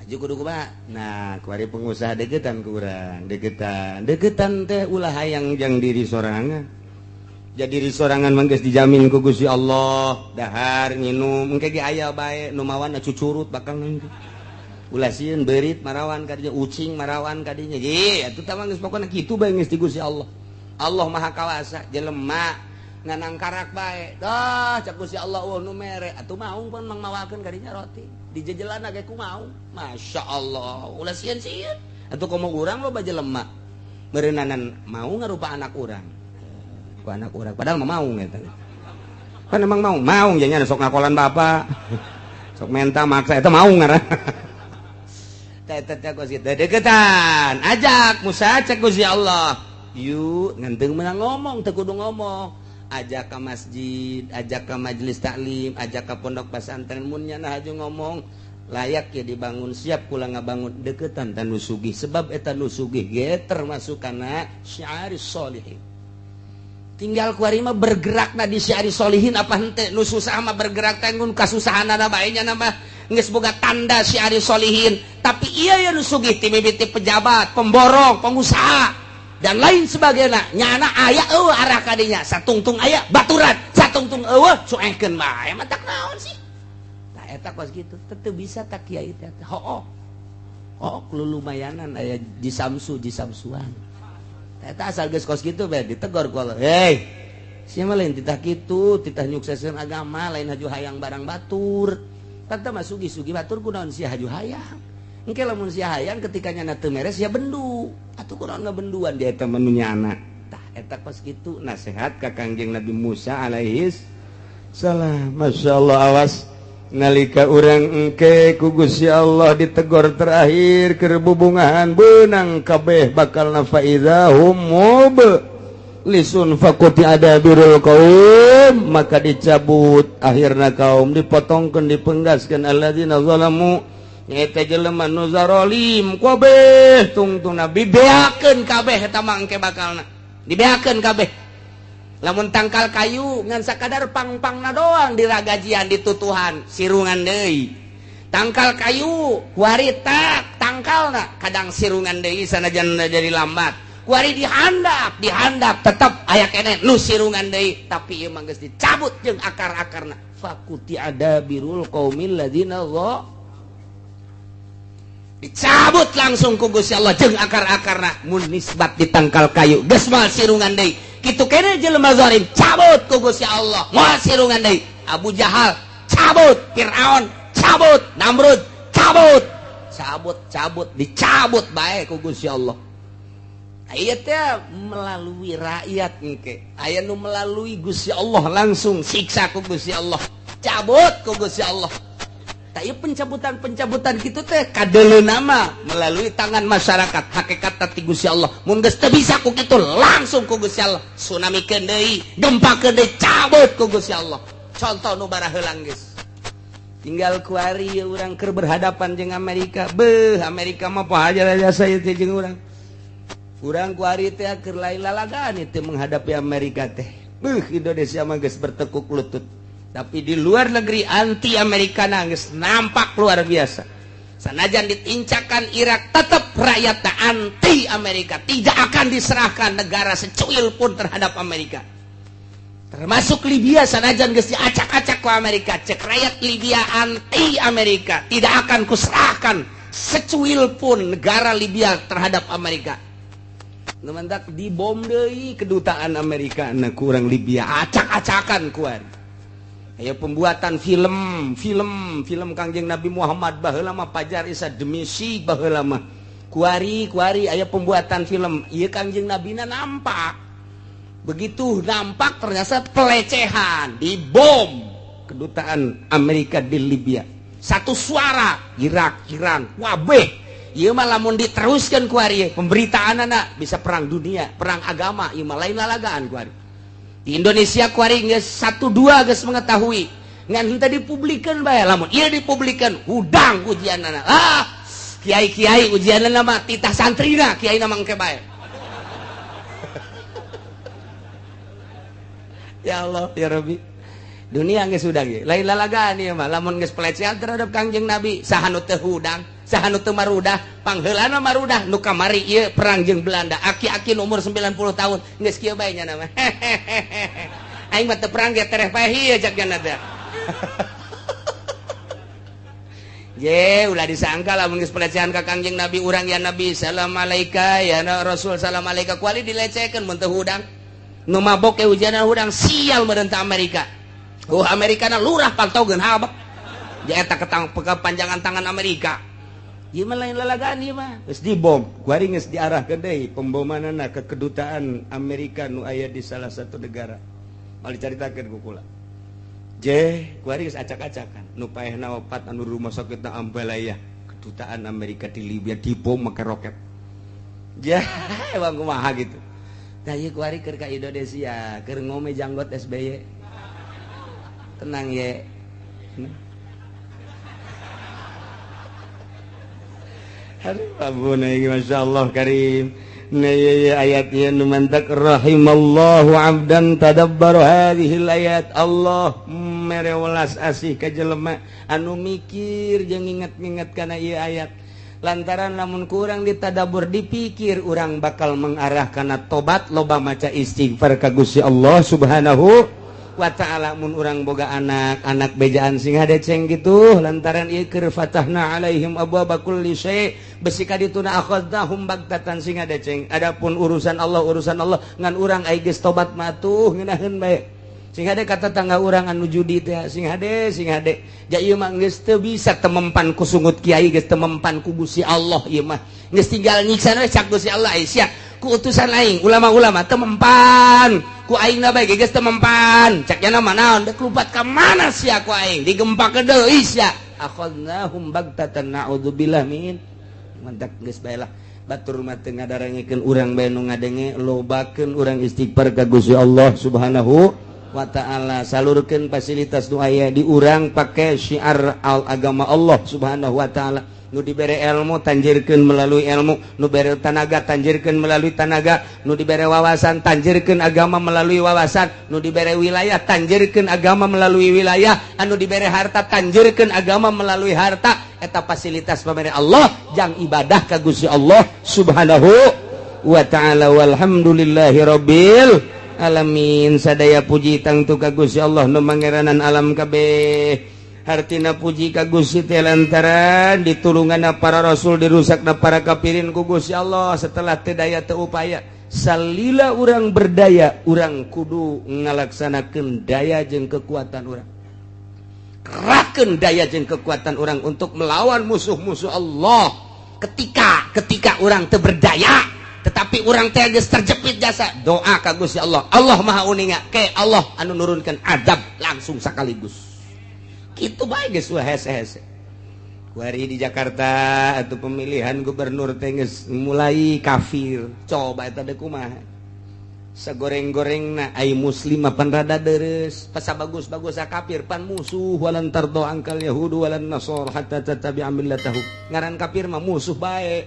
Aju kudu kumaha? Nah, kuari pengusaha deketan ku urang, deketan teh ulah hayang jang diri sorangan. Jadi diri sorangan mah geus dijamin ku Gusti Allah, dahar nginum engke ge aya bae nu mawan cucurut bakal nanti. Ulah sieun beurit marawan kadinya, ucing marawan kadinya. Ye, atuh tah mah geus pokona kitu bae geus di Gusti Allah. Allah Maha Kawasa, jelema nganang karak bae. Dah cak Gusti Allah nu mere, atuh maung pun mang mawakeun kadinya roti. Dijejelanna ge ku mau. Masya Allah, ulah sieun-sieun. Atuh komo urang loba jelema. Beureunanan mau ngarupa anak urang. Ku anak urang padahal mah maung eta. Kan emang maung nya nya sok ngakolan bapak. Sok menta maksa eta maung ngaran. Teh deketan, ajak Musa cek Gusti Allah. Yuk, nganteung meunang ngomong, teu kudu ngomong. Ajak ke masjid, ajak ke majelis taklim, ajak ke pondok pesantren, mun nya haju ngomong layak ya dibangun, siap kula ngabangun. Deketan tan nu sugih, sebab eta nu sugih ge termasuk kana syi'aris sholihin. Tinggal kuari mah bergerak na di syi'aris sholihin apa henteu. Nu susah mah bergerak teh ngun kasusahanana bae nya mah geus boga tanda syi'aris sholihin. Tapi iya ya nu sugih ti mimiti pejabat, pemborong, pengusaha dan lain sebagainya. Nyana aya eueuh arah kadinya, satungtung aya baturan, satungtung eueuh cuengkeun bae mah tak naon sih. Tah eta kos kitu, teu bisa tak kiai teh. Hooh. Oh, lumayanan aya di samsuan. Eta asal geus kos kitu bae ditegor ku Allah. Hei, sia mah lain titah kitu, titah nyukseskeun agama, lain haju hayang barang batur. tante mah sugi-sugi batur kunaon sia haju hayang engke lamun sia hayang ketika nyana teu meres ya bendu atuh kunaon ngabenduan dia eta menu nyana tah eta pas kitu nasihat ka Kangjeng Nabi Musa alaihi salam. Masyaallah awas nalika urang engke ku Gusti Allah ditegor terakhir keur bubungahan beunang kabeh bakalna faidahum lisun fakuti ada birul kaum maka dicabut akhirna kaum dipotongkeun dipenggaskeun alladzina zalamu eta jelema nu zalim kabeh tungtungna dibeakeun kabeh eta mah engke bakalna dibeakeun kabeh lamun tangkal kayu ngan sakadar pang-pangna doang diragajian ditutuhan sirungan deui tangkal kayu kuari tak tangkalna kadang sirungan deui sanajan jadi lambat kuari dihandap tetap aya keneh nu sirungan deui tapi ieu mah geus dicabut jeung akar-akarna fakuti ada birul qaumil ladzina dicabut langsung ku Gusti Allah jeung akar-akarna mun nisbat di tangkal kayu geus moal sirungan deui kitu keneh jelema zalim cabut ku Gusti Allah moal sirungan deui Abu Jahal cabut Firaun cabut Namrud cabut dicabut bae ku Gusti Allah. Aya teh melalui rakyat engke aya nu melalui Gusti Allah langsung siksa ku Gusti Allah cabut ku Gusti Allah tah ieu pencabutan kitu teh kadeleuna mah melalui tangan masyarakat hakikat ti Gusti Allah mun geus teu bisa ku kitu langsung ku Gusti Allah tsunamikeun deui gempakeun deui cabut ku Gusti Allah contoh nu bara heulang geus tinggal kuari urang keur berhadapan jeung Amerika Amerika mah poha jasa ieu teh jeung urang urang kuari teh keur lain lalagaan itu menghadapi Amerika teh. Indonesia mah geus bertekuk lutut. Tapi di luar negeri anti Amerika geus nampak luar biasa. Sanajan ditincakan Irak tetap rakyatnya anti Amerika, tidak akan diserahkan negara secuil pun terhadap Amerika. Termasuk Libya sanajan geus diacak-acak ku Amerika, cek rakyat Libya anti Amerika, tidak akan kuserahkan secuil pun negara Libya terhadap Amerika. Nemendak dibom deui kedutaan Amerika na kurang Libya acak-acakan kuari. Aya pembuatan film Kangjeng Nabi Muhammad baheula mah Fajar Isa Demisi baheula mah. Kuari aya pembuatan film ieu Kangjeng Nabina nampak. Begitu nampak ternyata pelecehan, dibom kedutaan Amerika di Libya. Satu suara Irak, Iran, wabeh. Ieu mah lamun diteruskeun ku ari pemberitaanana bisa perang dunia, perang agama, ieu mah lain lalagaan ku ari. Di Indonesia ku ari geus 1-2 geus mengetahui. Ngan henteu dipublikeun bae lamun ieu dipublikeun hudang ujianana. Kiai-kiai ujianana mah titah santrina, kiaina mah engke bae. Ya Allah, ya Rabbi. Dunia geus hudang ieu. Lain lalagaan ieu mah lamun geus pelecehan terhadap Kangjeng Nabi, saha nu teu hudang sahanu teu marudah pangheulana marudah nu kamari ieu perang jeung Belanda aki-aki umur 90 tahun geus kieu bae nya nama aing mah teu perang ge tereh bae ieu jagna teh ye ulah disangka lamun geus pelecehan ka Kangjeng Nabi urang ya Nabi salam alaika ya Rasul salam alaika kuali dilecekeun mun teu hudang nu mabok ke hujanan hudang sial meureun ta Amerika Amerikana lurah pantogeun habak ja eta kepanjangan tangan Amerika. Ieu mah lain lalagaan ieu mah. Geus dibom, kuari geus diarahkeun deui pembomanana ke kedutaan Amerika nu aya di salah satu negara. Mal dicaritakeun ku kula. Kuari geus acak-acakan. Nu paehna opat anu rumah sakitna Ambalaya, kedutaan Amerika di Libya dibom make roket. Emang kumaha gitu. Tah ieu kuari keur ka Indonesia, keur ngome janggot SBY. Tenang ye. Aduh ampun ini Masya Allah karim. Ayatnya numantak rahimallahu abdan tadabbaru hadhil ayat. Allah merewelas asih ka jelema anu mikir jeung inget-inget kana ieu ayat. Lantaran lamun kurang ditadabur dipikir urang bakal mengarah kana tobat loba maca istighfar ka Gusti Allah Subhanahu wa ta'ala. Mun urang boga anak bejaan sing hadeceng gitu lantaran ieu keur fatahna alaihim abwaaba kulli syai' besi ka dituna akhadnahum bagtatan sing hadeceng. Adapun urusan Allah ngan urang ai geus tobat mah atuh ngeunaheun bae sing hade kata tangga urang anu judi teh sing hade ja ieu mah geus teu bisa temempan ku sungut kiai geus temempan ku Gusti Allah ieu mah geus tinggal nyiksa we cak Gusti Allah sia ku utusan aing ulama-ulama temempan ku aing na bae geus temempan cak nya mah naon dek lupat ka mana sia ku aing digempakeun deui sia akhadnahum bagtatan na'udzubillah min mantak geus bae lah batur mah teu ngadarengekeun urang bae nu ngadenge lobakeun urang istighfar ka Gusti Allah Subhanahu wa ta'ala salurkeun fasilitas nu aya di urang pake syiar agama Allah Subhanahu wa ta'ala nu dibere ilmu tanjirkeun melalui ilmu nu dibere tanaga tanjirkeun melalui tanaga nu dibere wawasan tanjirkeun agama melalui wawasan nu dibere wilayah tanjirkeun agama melalui wilayah anu dibere harta tanjirkeun agama melalui harta eta fasilitas pamere Allah jang ibadah ka Gusti Allah Subhanahu wa ta'ala walhamdulillahi rabbil alamin sadaya puji tangtu ka Gusti Allah nu mangeranan alam kabeh hartina puji ka Gusti teh lantaran ditulunganna para rasul dirusakna para kafirin ku Gusti Allah setelah teu daya teu upaya salila urang berdaya urang kudu ngalaksanakeun daya jeung kekuatan urang kerahkeun daya jeung kekuatan urang untuk melawan musuh-musuh Allah ketika urang teu berdaya tetapi urang teh geus terjepit jasa doa ka Gusti Allah Allah maha uninga ke Allah anu nurunkeun azab langsung sakaligus kitu bae geus hese-hese kuari di Jakarta atau pemilihan gubernur teh geus mulai kafir coba eta teh kumaha sagoreng-gorengna ai muslim pan rada deres pasabagus-bagus kafir pan musuh walan tardo angkal yahudu walan nasor hatta tattabi'a millatahu ngaran kafir mah musuh bae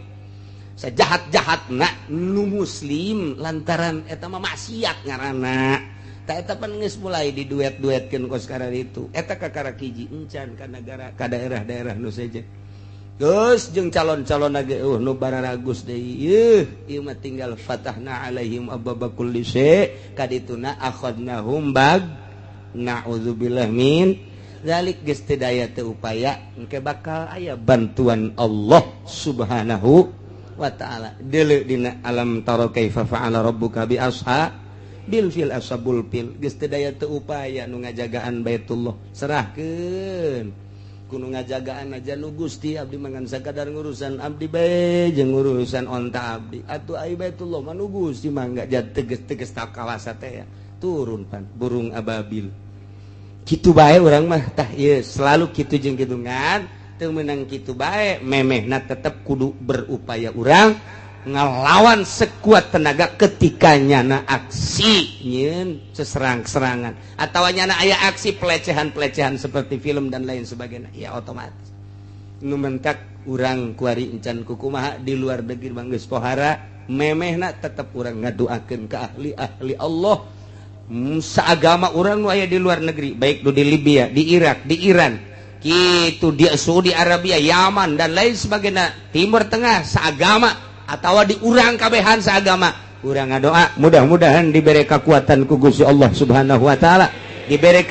sajahat-jahatna nu muslim lantaran eta mah maksiat ngaranna ta eta pan geus mulai diduet-duetkeun ku sekarang itu eta kakara hiji encan ka negara ka daerah-daerah nu saja geus jeung calon-calon ge nu bararagus deui ieu mah tinggal fatahna alaihim ababa kulli syai kadituna akhadnahum bag na'udzubillah min zalik geus teu daya teu upaya engke bakal aya bantuan Allah Subhanahu wa ta'ala deuleu dina alam tara kaifa fa'ala rabbuka bi bil fil ashabul fil geus teu daya teu upaya nu ngajagaan Baitullah serahkeun kudu ngajagaan aja nu Gusti abdi mangan sakadar ngurusan abdi bae jeung ngurusan onta abdi atuh ai Baitullah mah nu Gusti mangga teges takawasa teh ya turun pan burung ababil kitu bae urang mah tah ieu selalu kitu jeung kitu ngan teu meunang kitu bae memehna tetep kudu berupaya urang ngelawan sekuat tenaga ketika nyana aksi nyeun seserang-serangan atawa nyana aya aksi pelecehan-pelecehan seperti film dan lain sebagainya ya otomatis nu mentak urang kuari encan kukumaha di luar negeri manggeus pohara memehna tetep urang ngadoakeun ka ahli-ahli Allah saagama urang nu aya di luar negeri baik nu di Libya di Irak di Iran kitu di Saudi Arabia Yaman dan lain sebagainya Timur Tengah saagama atawa di urang kabehan seagama urang ngadoa mudah-mudahan diberi kekuatan ku Gusti Allah Subhanahu wa taala diberi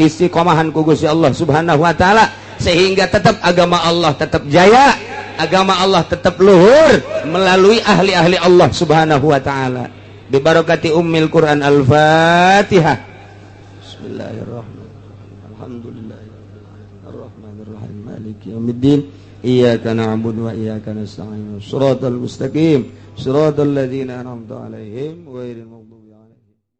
istiqomahan ku Gusti Allah Subhanahu wa taala sehingga tetap agama Allah tetap jaya agama Allah tetap luhur melalui ahli-ahli Allah Subhanahu wa taala bi barakati ummil Quran al-Fatihah bismillahirrahmanirrahim alhamdulillahirrahmanirrahim maliki yaumiddin iyyaka na'budu wa iyyaka nasta'in shiratal mustaqim shiratal ladzina an'amta 'alaihim ghairil maghdubi